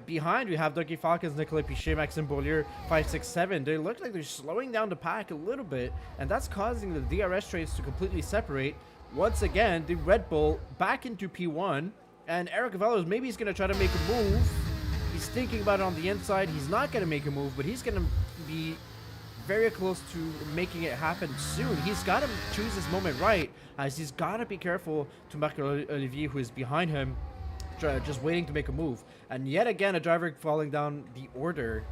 A: Behind, we have Dougie Falkens, Nicolas Piché, Maxime Beaulieu, 5, 6, 7. They look like they're slowing down the pack a little bit, and that's causing the DRS trains to completely separate. Once again, the Red Bull back into P1, and Eric Cavallo, maybe he's going to try to make a move. He's thinking about it on the inside. He's not going to make a move, but he's going to be very close to making it happen soon. He's got to choose his moment right, as he's got to be careful to Marc-Olivier, who is behind him, just waiting to make a move. And yet again, a driver falling down the order.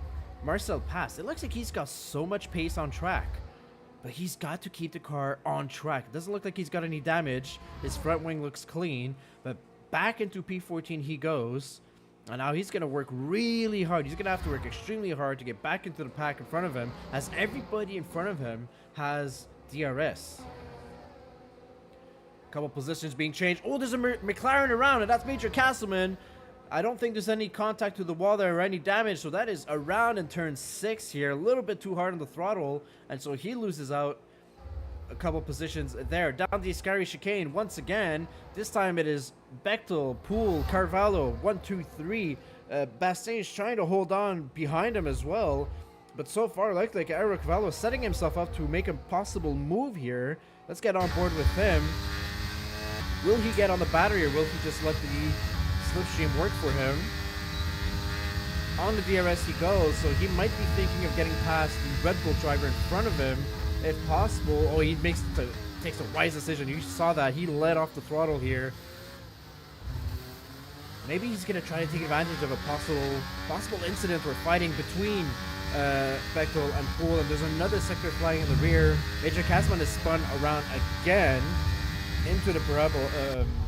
A: Marcel Pass. It looks like he's got so much pace on track, but he's got to keep the car on track. It doesn't look like he's got any damage. His front wing looks clean, but back into P14 he goes. And now he's going to work really hard. He's going to have to work extremely hard to get back into the pack in front of him, as everybody in front of him has DRS. Couple positions being changed. Oh, there's a McLaren around, and that's Major Castleman. I don't think there's any contact to the wall there or any damage, so that is around in turn 6 here. A little bit too hard on the throttle, and so he loses out a couple positions there. Down the Ascari chicane once again. This time it is Bechtel, Poole, Carvalho, 1, 2, 3. Bastien is trying to hold on behind him as well, but so far like Eric Cavallo setting himself up to make a possible move here. Let's get on board with him. Will he get on the battery, or will he just let the slipstream work for him? On the DRS he goes, so he might be thinking of getting past the Red Bull driver in front of him if possible. Oh, he takes a wise decision. You saw that. He let off the throttle here. Maybe he's going to try to take advantage of a possible incident or fighting between Bechtel and Poole. And there's another sector flying in the rear. Major Castleman is spun around again into the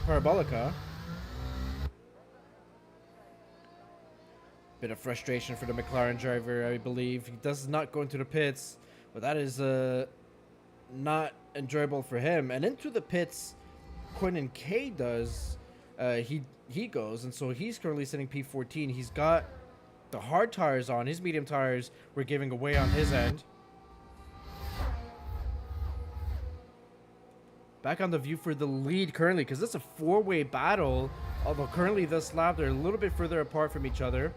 A: Parabolica. Bit of frustration for the McLaren driver, I believe. He does not go into the pits, but that is not enjoyable for him. And into the pits, Quinton K does. He goes, and so he's currently sitting P14. He's got the hard tires on. His medium tires were giving away on his end. Back on the view for the lead currently, because it's a 4-way battle. Although currently this lap, they're a little bit further apart from each other.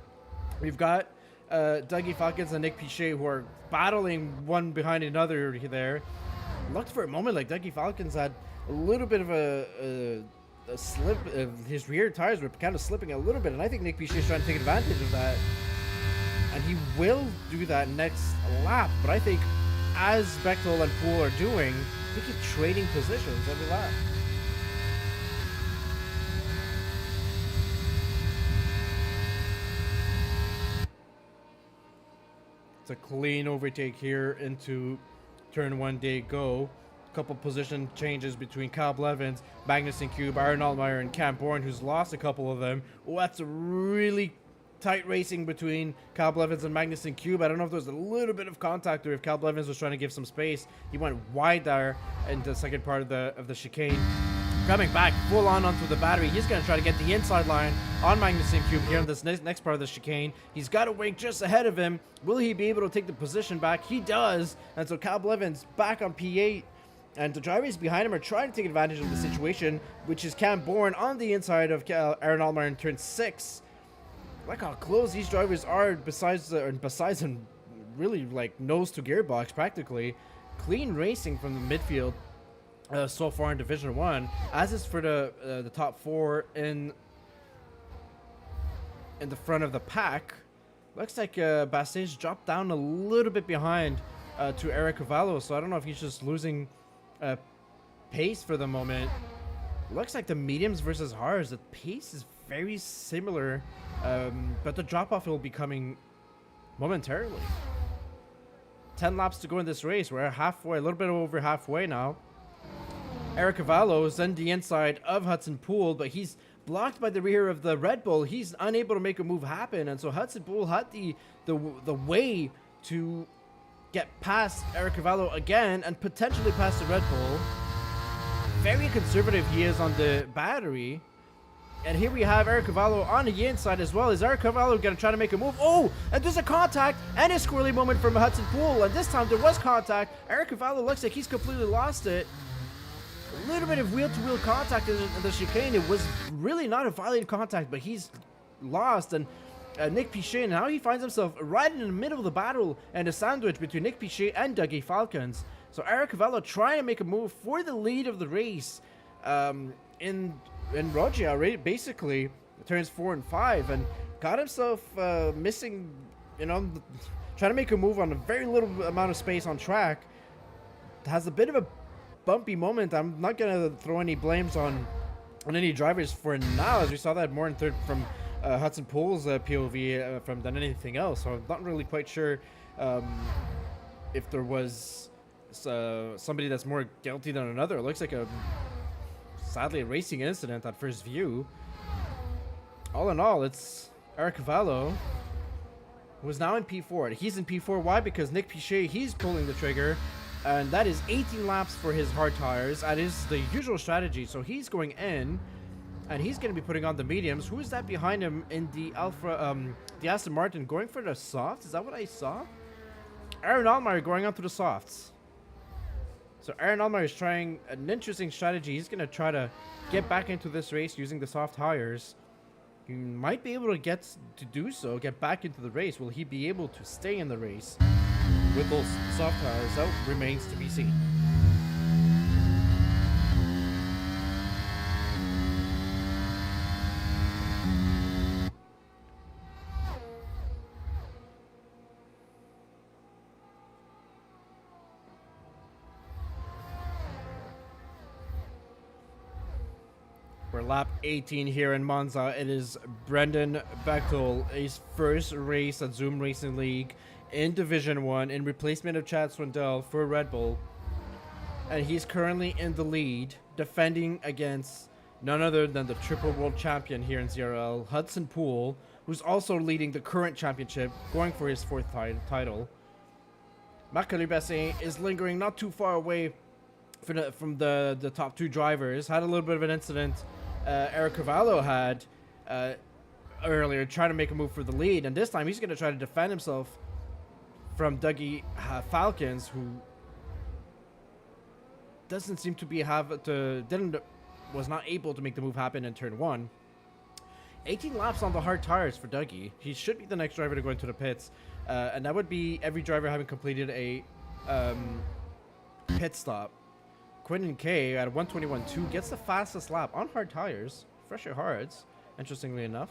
A: We've got Dougie Falkens and Nick Piché, who are battling one behind another there. It looked for a moment like Dougie Falkens had a little bit of a slip. His rear tires were kind of slipping a little bit, and I think Nick Piché is trying to take advantage of that. And he will do that next lap, but I think as Bechtel and Poole are doing, they keep trading positions every lap. It's a clean overtake here into turn 1 day go. Couple position changes between Kyle Blevins, Magnussen Cube, Aaron Altmaier, and Cam Bourne, who's lost a couple of them. Oh, that's a really tight racing between Kyle Blevins and Magnussen Cube. I don't know if there was a little bit of contact or if Kyle Blevins was trying to give some space. He went wide there in the second part of the chicane. Coming back full on onto the battery. He's going to try to get the inside line on Magnussen Cube here in this next part of the chicane. He's got a wing just ahead of him. Will he be able to take the position back? He does. And so Kyle Blevins back on P8. And the drivers behind him are trying to take advantage of the situation, which is Cam Bourne on the inside of Aaron Altmaier in turn 6. Like how close these drivers are, besides him, really like nose to gearbox practically. Clean racing from the midfield so far in Division 1, as is for the top 4 in the front of the pack. Looks like Bastien's dropped down a little bit behind to Eric Cavallo, so I don't know if he's just losing pace for the moment. Looks like the mediums versus hards, the pace is very similar, but the drop-off will be coming momentarily. 10 laps to go in this race. We're halfway, a little bit over halfway now. Eric Cavallo is on the inside of Hudson Poole, but he's blocked by the rear of the Red Bull. He's unable to make a move happen, and so Hudson Pool had the way to get past Eric Cavallo again and potentially past the Red Bull. Very conservative he is on the battery. And here we have Eric Cavallo on the inside as well. Is Eric Cavallo going to try to make a move? Oh, and there's a contact and a squirrely moment from Hudson Pool. And this time there was contact. Eric Cavallo looks like he's completely lost it. A little bit of wheel-to-wheel contact in the chicane. It was really not a violent contact, but he's lost. And Nick Pichet, now he finds himself right in the middle of the battle and a sandwich between Nick Pichet and Dougie Falcons. So Eric Cavallo trying to make a move for the lead of the race in Roggia, basically turns 4 and 5, and got himself missing, you know, trying to make a move on a very little amount of space on track. Has a bit of a bumpy moment. I'm not gonna throw any blames on any drivers for now, as we saw that more in third from Hudson Pool's POV than anything else. So I'm not really quite sure if there was somebody that's more guilty than another. It looks like sadly a racing incident at first view. All in all, it's Eric Cavallo, who is now in P4. He's in P4. Why? Because Nick Pichet, he's pulling the trigger, and that is 18 laps for his hard tires. That is the usual strategy. So he's going in, and he's going to be putting on the mediums. Who is that behind him in the the Aston Martin, going for the softs? Is that what I saw? Aaron Allmeyer going on to the softs. So Aaron Allmeyer is trying an interesting strategy. He's going to try to get back into this race using the soft tires. He might be able to get back into the race. Will he be able to stay in the race with those soft tires? That remains to be seen. For lap 18 here in Monza, it is Brendan Bechtel, his first race at Zoom Racing League in Division 1 in replacement of Chad Swindell for Red Bull. And he's currently in the lead, defending against none other than the triple world champion here in ZRL, Hudson Pool, who's also leading the current championship, going for his 4th title. Marc-Henri Besset is lingering not too far away from the top 2 drivers. Had a little bit of an incident Eric Cavallo had earlier, trying to make a move for the lead, and this time he's going to try to defend himself from Dougie Falcons, who doesn't seem to be was not able to make the move happen in turn 1. 18 laps on the hard tires for Dougie. He should be the next driver to go into the pits, and that would be every driver having completed a pit stop. Quinton K at 1:21.2 gets the fastest lap on hard tires, fresher hards, interestingly enough.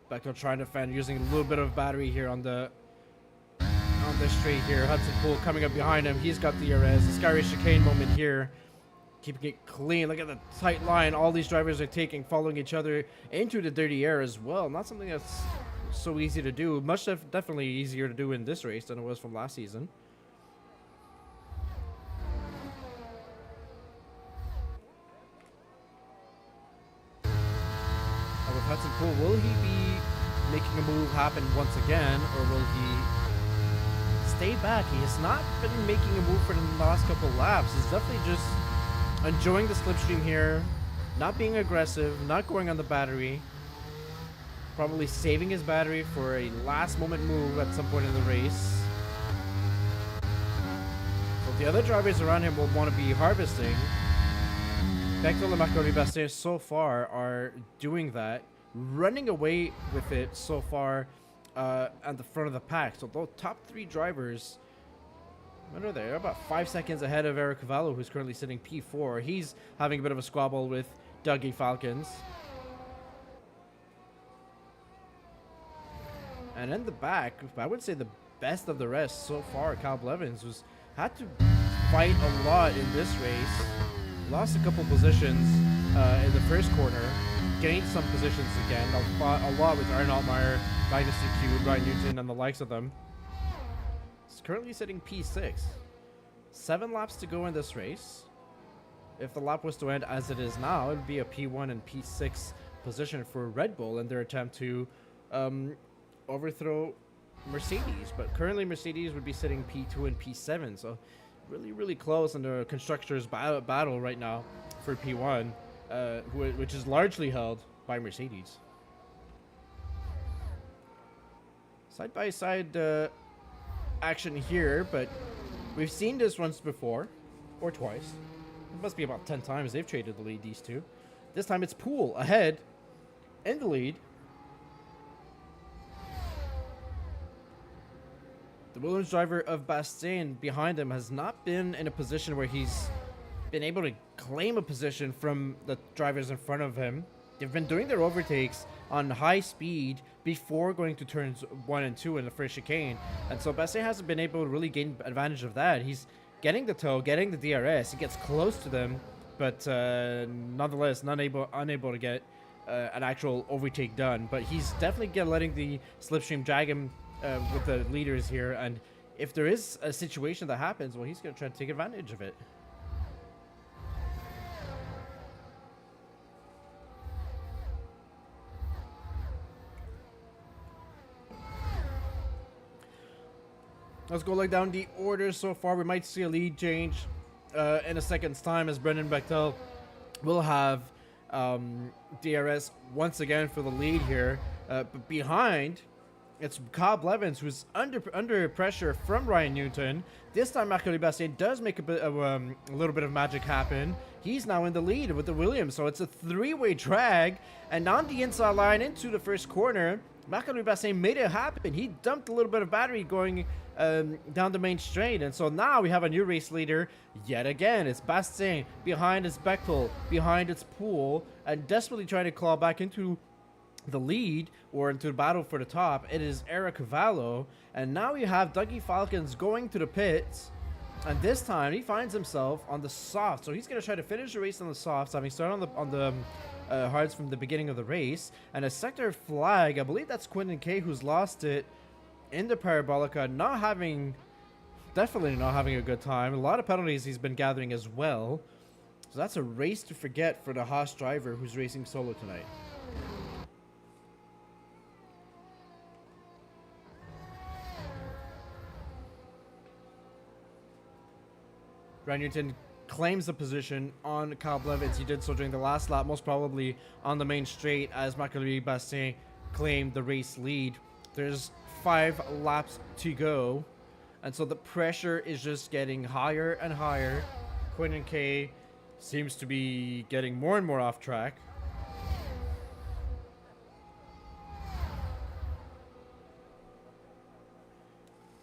A: Bechtel trying to defend using a little bit of battery here on the straight here. Hudson Pool coming up behind him. He's got the DRS. The Sky Race chicane moment here. Keeping it clean. Look at the tight line all these drivers are taking, following each other into the dirty air as well. Not something that's so easy to do. Definitely easier to do in this race than it was from last season. And with Hudson Pool, will he be making a move happen once again, or will he stay back? He has not been making a move for the last couple laps. He's definitely just enjoying the slipstream here, not being aggressive, not going on the battery. Probably saving his battery for a last moment move at some point in the race. So the other drivers around him will want to be harvesting. Bechtel and Marc-Henri Besset so far are doing that, running away with it so far at the front of the pack. So those top 3 drivers, what are they? They're about 5 seconds ahead of Eric Cavallo, who's currently sitting P4. He's having a bit of a squabble with Dougie Falcons. And in the back, I would say the best of the rest so far, Kyle Blevins, who's had to fight a lot in this race. Lost a couple positions in the first corner, gained some positions again. Fought a lot with Aaron Allmeyer, Magnus DQ, Brian Newton, and the likes of them. is currently sitting P6. 7 laps to go in this race. If the lap was to end as it is now, it would be a P1 and P6 position for Red Bull in their attempt to overthrow Mercedes. But currently Mercedes would be sitting P2 and P7, so really, really close in the constructors battle right now for P1, which is largely held by Mercedes. Side-by-side action here, but we've seen this once before, or twice. It must be about 10 times they've traded the lead, these two. This time it's Poole ahead in the lead. The Williams driver of Bastian behind him has not been in a position where he's been able to claim a position from the drivers in front of him. They've been doing their overtakes on high speed before going to turns 1 and 2 in the first chicane. And so Bastian hasn't been able to really gain advantage of that. He's getting the tow, getting the DRS. He gets close to them, but nonetheless unable to get an actual overtake done. But he's definitely letting the slipstream drag him with the leaders here. And if there is a situation that happens, well, he's going to try to take advantage of it. Let's go look down the order so far. We might see a lead change in a second's time as Brendan Bechtel will have DRS once again for the lead here. But behind, it's Kyle Blevins who's under pressure from Ryan Newton. This time, Marc-Olivier Bastien does make a little bit of magic happen. He's now in the lead with the Williams, so it's a three-way drag. And on the inside line into the first corner, Marc-Olivier Bastien made it happen. He dumped a little bit of battery going down the main straight, and so now we have a new race leader yet again. It's Bastien, behind it's Bechtel, behind it's Poole, and desperately trying to claw back into the lead or into the battle for the top. It is Eric Cavallo, and now we have Dougie Falcons going to the pits, and this time he finds himself on the soft, so he's going to try to finish the race on the softs, having started on the hards from the beginning of the race. And a sector flag, I believe that's Quinton Kay who's lost it in the Parabolica, definitely not having a good time. A lot of penalties he's been gathering as well. So that's a race to forget for the Haas driver who's racing solo tonight. Ryan Newton claims the position on Kyle Blevins. He did so during the last lap, most probably on the main straight, as Marc-Olivier Bastien claimed the race lead. There's 5 laps to go, and so the pressure is just getting higher and higher. Quinton Kay seems to be getting more and more off track.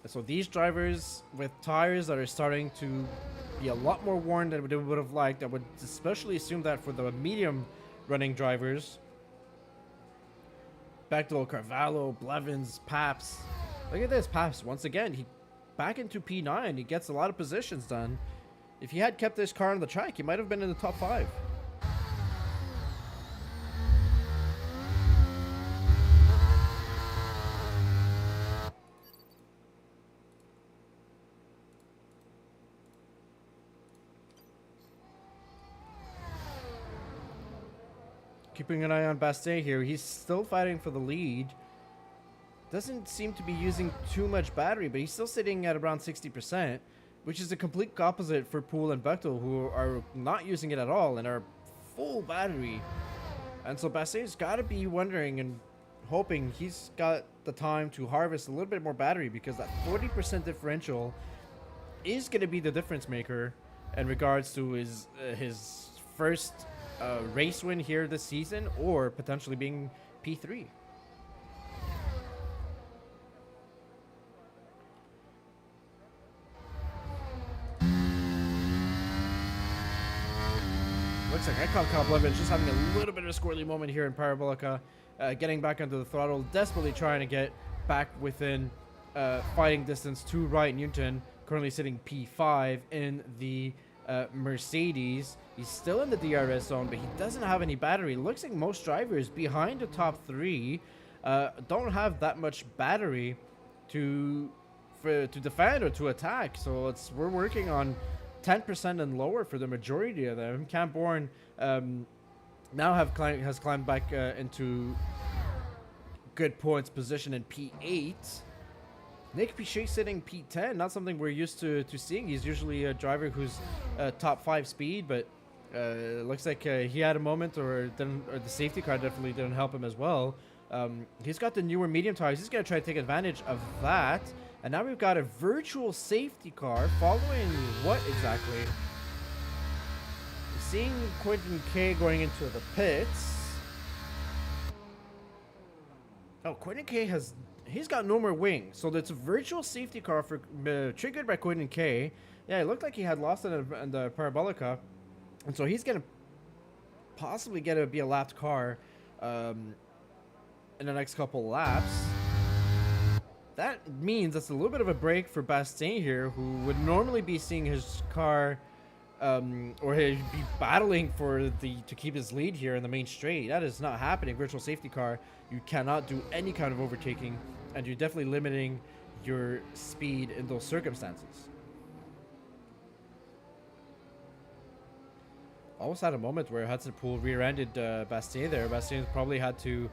A: And so these drivers with tires that are starting to be a lot more worn than they would have liked, I would especially assume that for the medium running drivers. Bechtel, Carvalho, Blevins, Paps. Look at this, Paps once again. He back into P9. He gets a lot of positions done. If he had kept this car on the track, he might have been in the top 5. Keeping an eye on Bastien here. He's still fighting for the lead. Doesn't seem to be using too much battery, but he's still sitting at around 60%, which is a complete opposite for Poole and Bechtel, who are not using it at all and are full battery. And so Bastien's got to be wondering and hoping he's got the time to harvest a little bit more battery, because that 40% differential is going to be the difference maker in regards to his first race win here this season, or potentially being P3. Looks like I caught Kyle Blevins just having a little bit of a squirrely moment here in Parabolica, getting back under the throttle, desperately trying to get back within fighting distance to Ryan Newton, currently sitting P5 in the Mercedes. He's still in the DRS zone, but he doesn't have any battery. Looks like most drivers behind the top 3 don't have that much battery to to defend or to attack. So we're working on 10% and lower for the majority of them. Camborne now has climbed back into good points position in P8. Nick Pichet sitting P10, not something we're used to seeing. He's usually a driver who's top 5 speed, but looks like he had a moment, or the safety car definitely didn't help him as well. He's got the newer medium tires. He's going to try to take advantage of that. And now we've got a virtual safety car following what exactly? Seeing Quentin K going into the pits. Oh, Quentin K he's got no more wings. So that's a virtual safety car for triggered by Quentin K. Yeah, it looked like he had lost it in the Parabolica. And so he's going to possibly be a lapped car in the next couple laps. That means that's a little bit of a break for Bastien here, who would normally be seeing his car or he'd be battling to keep his lead here in the main straight. That is not happening. Virtual safety car, you cannot do any kind of overtaking, and you're definitely limiting your speed in those circumstances. Almost had a moment where Hudson Poole rear-ended Bastien there. Bastien probably had to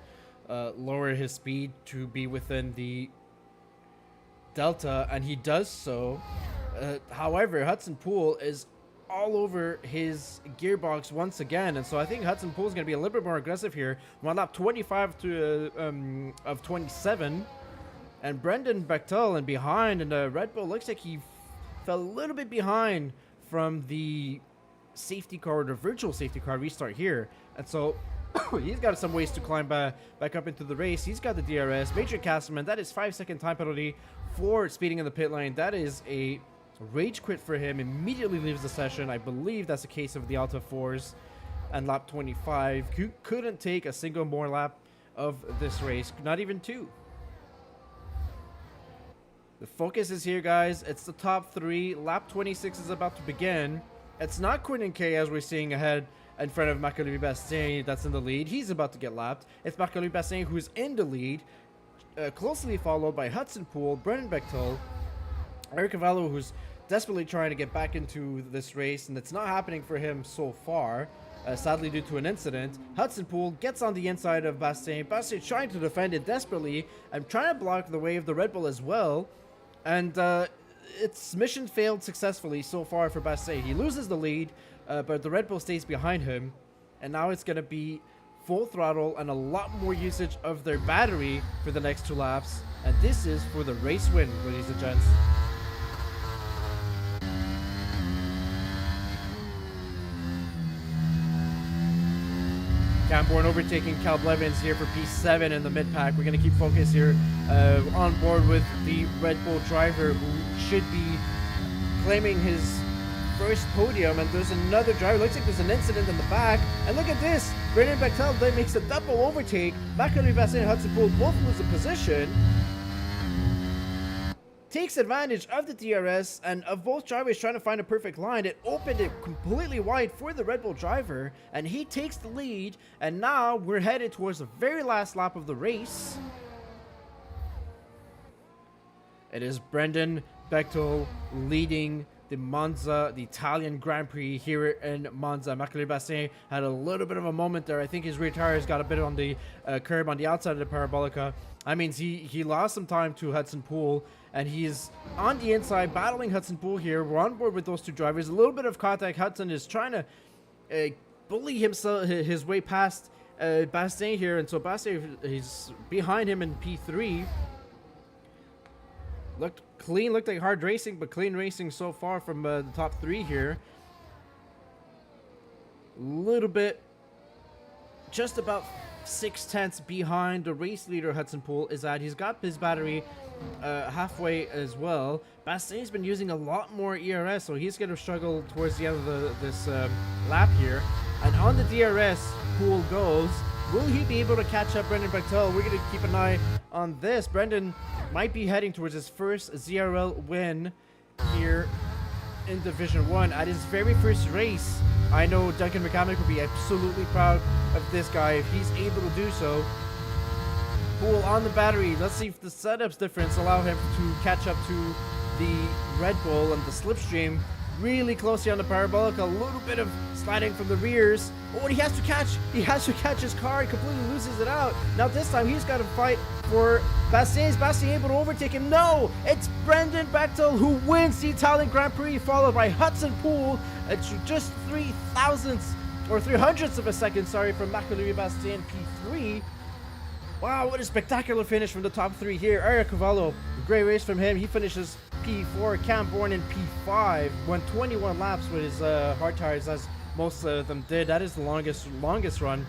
A: lower his speed to be within the delta, and he does so. However, Hudson Poole is all over his gearbox once again, and so I think Hudson Poole is going to be a little bit more aggressive here. We're on lap 25 of 27, and Brendan Bechtel and behind, and Red Bull looks like he fell a little bit behind from the safety car, the virtual safety car restart here, and so he's got some ways to climb back up into the race. He's got the DRS. Major Castleman, that is 5-second time penalty for speeding in the pit lane. That is a rage quit for him. Immediately leaves the session. I believe that's a case of the Alta 4s. And lap 25 couldn't take a single more lap of this race, not even 2. The focus is here, guys. It's the top 3. Lap 26 is about to begin. It's not Quentin K as we're seeing ahead in front of Marc-Louis Bastien that's in the lead. He's about to get lapped. It's Marc-Louis Bastien who's in the lead, closely followed by Hudson Poole, Brendan Bechtel, Eric Cavallo, who's desperately trying to get back into this race, and it's not happening for him so far, sadly due to an incident. Hudson Poole gets on the inside of Bastien. Bastien trying to defend it desperately and trying to block the way of the Red Bull as well, and its mission failed successfully so far for Bastien. He loses the lead, but the Red Bull stays behind him, and now it's going to be full throttle and a lot more usage of their battery for the next 2 laps, and this is for the race win, ladies and gents. Camborne overtaking Cal Blevins here for P7 in the mid-pack. We're going to keep focus here on board with the Red Bull driver who should be claiming his first podium, and there's another driver. Looks like there's an incident in the back, and look at this. Brendan Bechtel then makes a double overtake. Marc-Louis Bastien and Hudson Poole both lose a position. Takes advantage of the DRS and of both drivers trying to find a perfect line. It opened it completely wide for the Red Bull driver, and he takes the lead, and now we're headed towards the very last lap of the race. It is Brendan Bechtel leading the Monza, the Italian Grand Prix here in Monza. Marc-Louis Bastien had a little bit of a moment there. I think his rear tires got a bit on the curb on the outside of the Parabolica. That means he lost some time to Hudson Poole, and he's on the inside battling Hudson Poole here. We're on board with those 2 drivers. A little bit of contact. Hudson is trying to bully his way past Bastien here, and so Bastien, he's behind him in P3. Looked clean, looked like hard racing, but clean racing so far from the top 3 here. A little bit, just about 6/10 behind the race leader Hudson Poole is at. He's got his battery halfway as well. Bastien's been using a lot more ERS, so he's going to struggle towards the end of this lap here. And on the DRS, Poole goes. Will he be able to catch up Brendan Bechtel? We're going to keep an eye on this. Brendan might be heading towards his first ZRL win here in Division 1 at his very first race. I know Duncan McCamick will be absolutely proud of this guy if he's able to do so. Poole on the battery. Let's see if the setups difference allow him to catch up to the Red Bull and the slipstream. Really closely on the parabolic, a little bit of sliding from the rears. Oh, and he has to catch his car. He completely loses it out. Now this time he's got to fight for Bastien. Is Bastien able to overtake him? No, it's Brendan Bechtel who wins the Italian Grand Prix, followed by Hudson Poole at just 3,000ths or 300ths of a second, sorry, from Marc-Olivier Bastien P3. Wow, what a spectacular finish from the top three here. Ariel Cavallo, great race from him. He finishes P4. Cam Bourne in P5. Won 21 laps with his hard tires, as most of them did. That is the longest run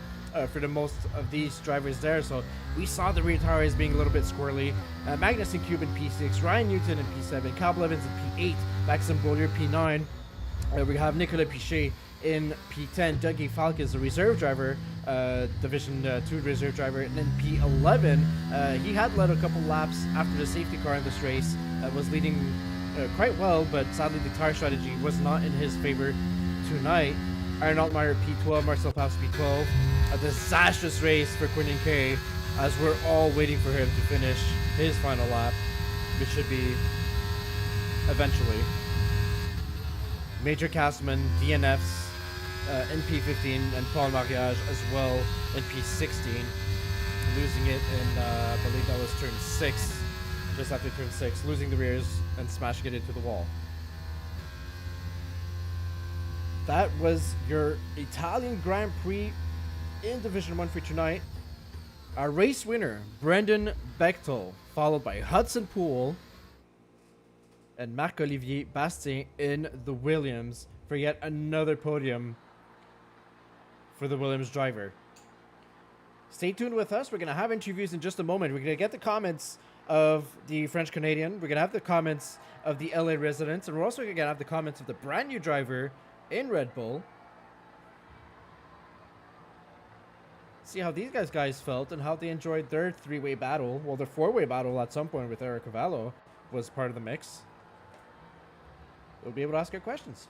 A: for the most of these drivers there. So we saw the rear tires being a little bit squirrely. Magnus and Cube in P6. Ryan Newton in P7. Kyle Blevins in P8. Maxime Beaulieu P9. We have Nicolas Pichet in P10. Dougie Falk is the reserve driver, Division 2 reserve driver. And then P11, he had led a couple laps after the safety car in this race, was leading quite well, but sadly the tire strategy was not in his favor tonight. Aaron Altmaier P12, Marcel Paps P12. A disastrous race for Quinton Kay, as we're all waiting for him to finish his final lap, which should be eventually. Major Castman, DNFs, in P15, and Paul Mariage as well in P16, losing it in, I believe that was turn 6, just after turn 6, losing the rears and smashing it into the wall. That was your Italian Grand Prix in Division 1 for tonight. Our race winner, Brendan Bechtel, followed by Hudson Poole and Marc-Olivier Bastien in the Williams for yet another podium for the Williams driver. Stay tuned with us. We're going to have interviews in just a moment. We're going to get the comments of the French Canadian. We're going to have the comments of the LA residents. And we're also going to have the comments of the brand new driver in Red Bull. See how these guys felt and how they enjoyed their three-way battle. Well, their four-way battle at some point with Ariel Cavallo was part of the mix. We'll be able to ask our questions.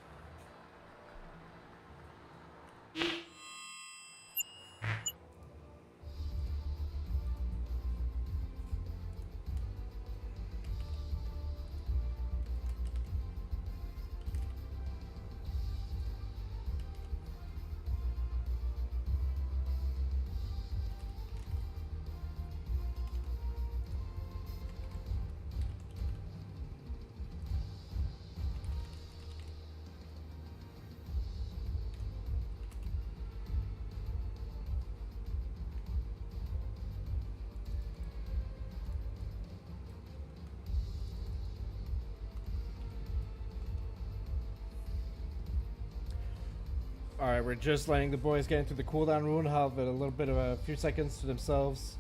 A: All right, we're just letting the boys get into the cooldown room, have a little bit of a few seconds to themselves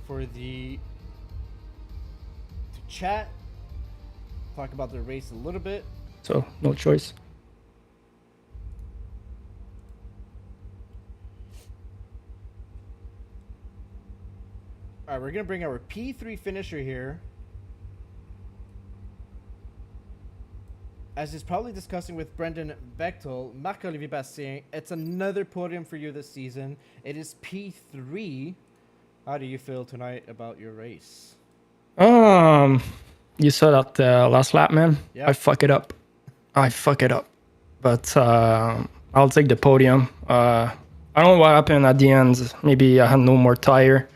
A: to chat, talk about their race a little bit.
B: So, no choice.
A: All right, we're going to bring our P3 finisher here. As he's probably discussing with Brendan Bechtel, Marc-Olivier Bastien, it's another podium for you this season. It is P3. How do you feel tonight about your race?
B: You saw that last lap, man.
A: Yep.
B: I fuck it up. But I'll take the podium. I don't know what happened at the end. Maybe I had no more tire.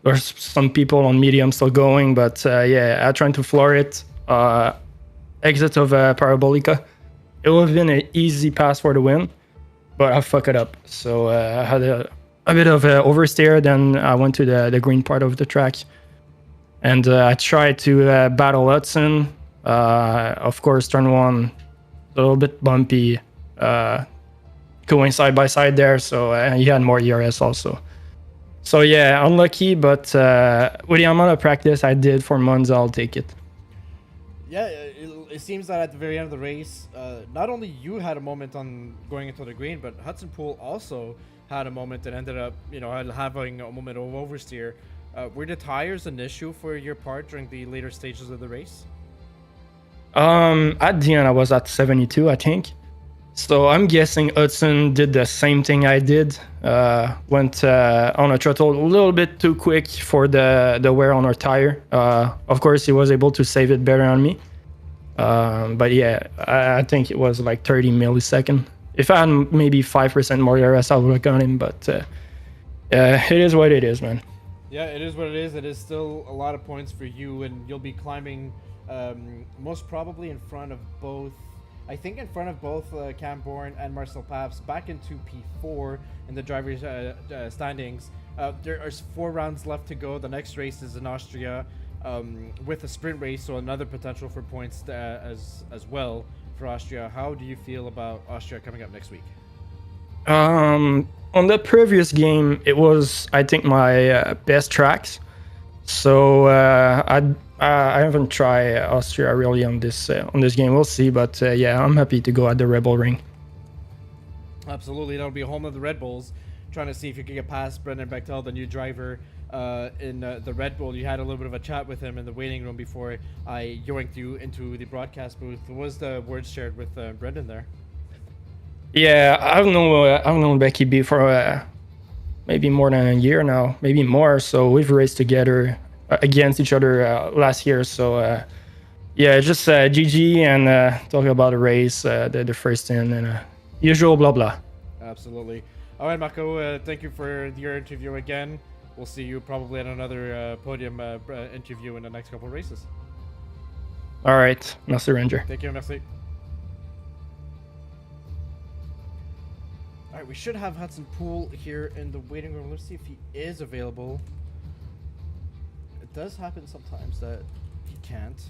B: There's some people on medium still going, but yeah, I tried to floor it. Exit of Parabolica. It would have been an easy pass for the win, but I fuck it up. So I had a bit of oversteer. Then I went to the green part of the track, and I tried to battle Hudson. Of course, turn one, a little bit bumpy, going side by side there. So he had more ERS also. So yeah, unlucky, but with the amount of practice I did for Monza, I'll take it.
A: Yeah, it seems that at the very end of the race, not only you had a moment on going into the green, but Hudson Poole also had a moment that ended up, having a moment of oversteer. Were the tires an issue for your part during the later stages of the race?
B: At the end, I was at 72, I think. So I'm guessing Hudson did the same thing I did. Went on a throttle a little bit too quick for the wear on our tire. Of course, he was able to save it better on me. But yeah, I think it was like 30 millisecond. If I had maybe 5% more RS, I would have got him. But it is what it is, man.
A: Yeah, it is what it is. It is still a lot of points for you, and you'll be climbing most probably in front of both. I think in front of both Cam Bourne and Marcel Paps back into P4 in the drivers' standings. There are 4 rounds left to go. The next race is in Austria with a sprint race, so another potential for points as well for Austria. How do you feel about Austria coming up next week?
B: On the previous game, it was, I think, my best tracks. So I haven't tried Austria really on this game. We'll see, but yeah, I'm happy to go at the Rebel Ring.
A: Absolutely, that'll be home of the Red Bulls. Trying to see if you can get past Brendan Bechtel, the new driver in the Red Bull. You had a little bit of a chat with him in the waiting room before I yoinked you into the broadcast booth. What was the words shared with Brendan there?
B: Yeah, I've known Becky B for maybe more than a year now, maybe more. So we've raced together against each other last year. So yeah, just GG and talking about the race, the first in, and usual blah blah.
A: Absolutely. All right, Mako, thank you for your interview again. We'll see you probably at another podium interview in the next couple of races.
B: All right, Merci Ranger.
A: Thank you, merci. All right, we should have Hudson Poole here in the waiting room. Let's see if he is available. It does happen sometimes that he can't.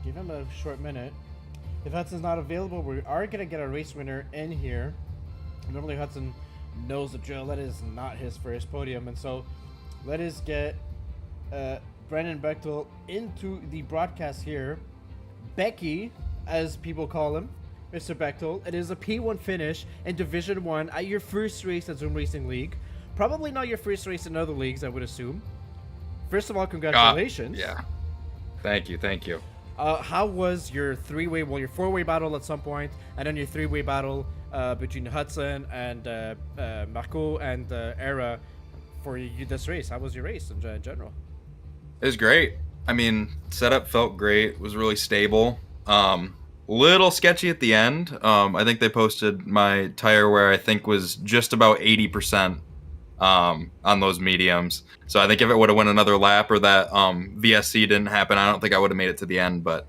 A: Give him a short minute. If Hudson's not available, we are going to get a race winner in here. Normally Hudson knows the drill. That is not his first podium. And so let us get Brendan Bechtel into the broadcast here. Becky, as people call him, Mr. Bechtel. It is a P1 finish in Division 1 at your first race at Zoom Racing League. Probably not your first race in other leagues, I would assume. First of all, congratulations.
C: Yeah. Thank you.
A: How was your your 4-way battle at some point, and then your 3-way battle between Hudson and Marco and Era for you this race? How was your race in general?
C: It was great. I mean, setup felt great. It was really stable. Little sketchy at the end. I think they posted my tire where I think was just about 80% on those mediums. So I think if it would have went another lap or that VSC didn't happen, I don't think I would have made it to the end. But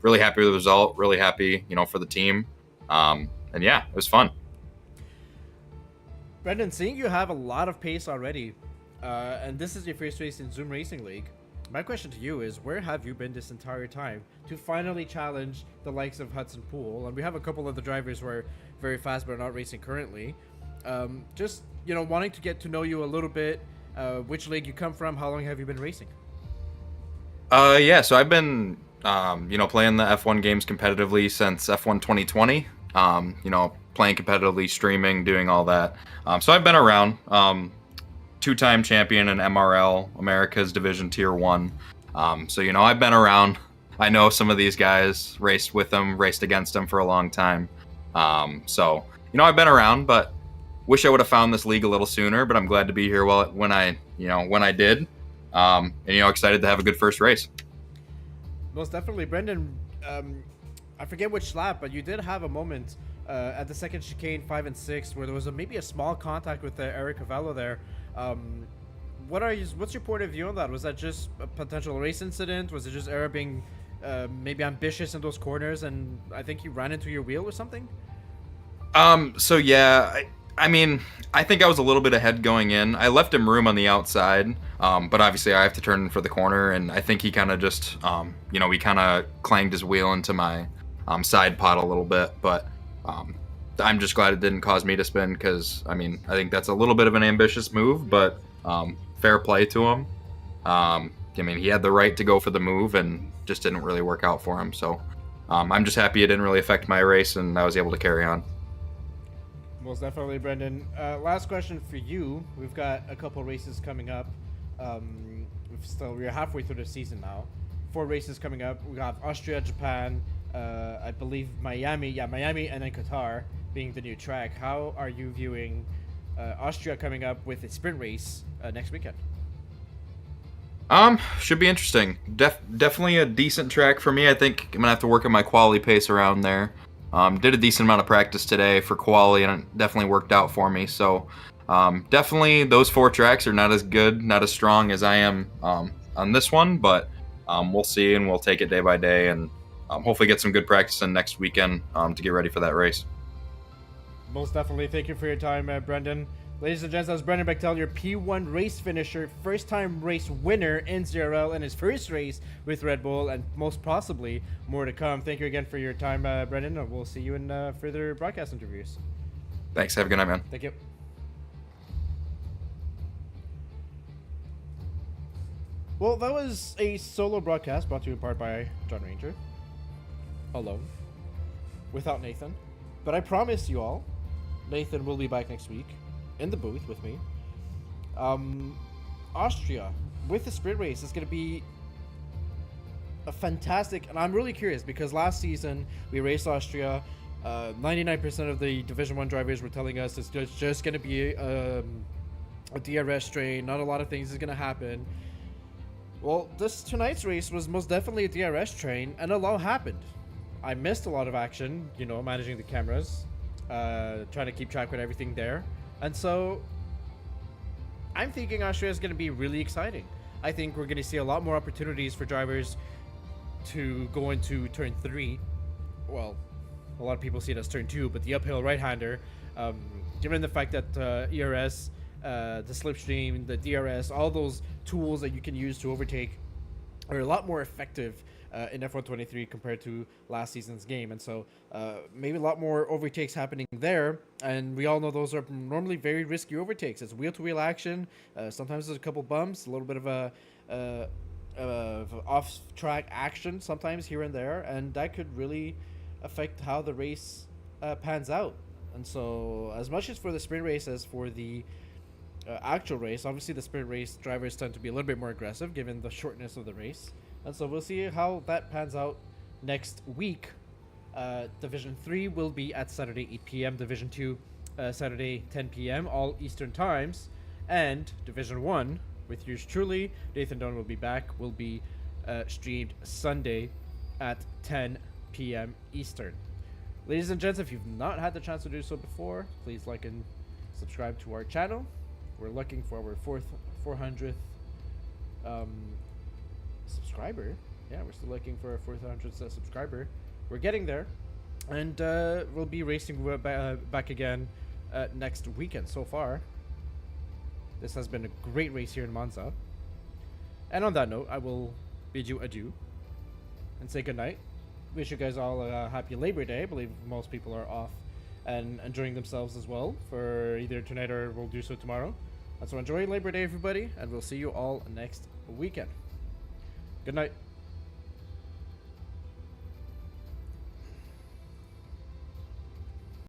C: really happy with the result. Really happy, for the team. And yeah, it was fun.
A: Brendan, seeing you have a lot of pace already, and this is your first race in Zoom Racing League, my question to you is, where have you been this entire time to finally challenge the likes of Hudson Poole? And we have a couple of the drivers who are very fast but are not racing currently. Just, wanting to get to know you a little bit, which league you come from, how long have you been racing?
C: Yeah, so I've been, playing the F1 games competitively since F1 2020, playing competitively, streaming, doing all that. So I've been around, 2-time champion in MRL, America's Division Tier 1. So, I've been around. I know some of these guys, raced with them, raced against them for a long time. So, I've been around, but wish I would have found this league a little sooner, but I'm glad to be here when I did. And, excited to have a good first race.
A: Most definitely. Brendan, I forget which lap, but you did have a moment at the second chicane 5 and 6 where there was maybe a small contact with Eric Cavallo there. What's your point of view on that? Was that just a potential race incident? Was it just Eric being maybe ambitious in those corners, and I think he ran into your wheel or something?
C: So yeah, I think I was a little bit ahead going in. I left him room on the outside, but obviously I have to turn for the corner, and I think he kind of just, he kind of clanged his wheel into my side pod a little bit, but I'm just glad it didn't cause me to spin because, I think that's a little bit of an ambitious move, but fair play to him. I mean, he had the right to go for the move, and just didn't really work out for him. So I'm just happy it didn't really affect my race, and I was able to carry on.
A: Most definitely, Brendan. Last question for you. We've got a couple races coming up. We're halfway through the season now. 4 races coming up. We have Austria, Japan, I believe Miami, and then Qatar being the new track. How are you viewing Austria coming up with a sprint race next weekend?
C: Should be interesting. Definitely a decent track for me. I think I'm gonna have to work at my quali pace around there. Did a decent amount of practice today for quali, and it definitely worked out for me. So, definitely those 4 tracks are not as good, not as strong as I am on this one, but we'll see, and we'll take it day by day, and hopefully get some good practice in next weekend to get ready for that race.
A: Most definitely. Thank you for your time, Brendan. Ladies and gents, that was Brendan Bechtel, your P1 race finisher, first-time race winner in ZRL in his first race with Red Bull, and most possibly more to come. Thank you again for your time, Brendan, and we'll see you in further broadcast interviews.
C: Thanks. Have a good night, man.
A: Thank you. Well, that was a solo broadcast brought to you in part by John Ranger. Alone. Without Nathan. But I promise you all, Nathan will be back next week in the booth with me. Austria with the sprint race is going to be a fantastic, and I'm really curious because last season we raced Austria. 99% of the Division 1 drivers were telling us it's just going to be a DRS train. Not a lot of things is going to happen. Well, tonight's race was most definitely a DRS train, and a lot happened. I missed a lot of action, managing the cameras, trying to keep track with everything there. And so, I'm thinking Austria is going to be really exciting. I think we're going to see a lot more opportunities for drivers to go into turn 3. Well, a lot of people see it as turn 2, but the uphill right-hander, given the fact that ERS, the slipstream, the DRS, all those tools that you can use to overtake are a lot more effective in F1 23 compared to last season's game. And so maybe a lot more overtakes happening there. And we all know those are normally very risky overtakes. It's wheel-to-wheel action. Sometimes there's a couple bumps, a little bit of off-track action sometimes here and there. And that could really affect how the race pans out. And so as much as for the sprint race as for the actual race, obviously the sprint race drivers tend to be a little bit more aggressive given the shortness of the race. And so we'll see how that pans out next week. Division 3 will be at Saturday 8 p.m. Division 2 Saturday 10 p.m. all Eastern times. And Division 1 with yours truly, Nathan Dunn will be back, will be streamed Sunday at 10 p.m. Eastern. Ladies and gents, if you've not had the chance to do so before, please like and subscribe to our channel. We're looking for our 400th subscriber. Yeah, we're still looking for our 400th subscriber. We're getting there, and we'll be racing back again next weekend. So far, this has been a great race here in Monza. And on that note, I will bid you adieu and say goodnight. Wish you guys all a happy Labor Day. I believe most people are off and enjoying themselves as well for either tonight or we'll do so tomorrow. And so enjoy Labor Day, everybody, and we'll see you all next weekend. Good night.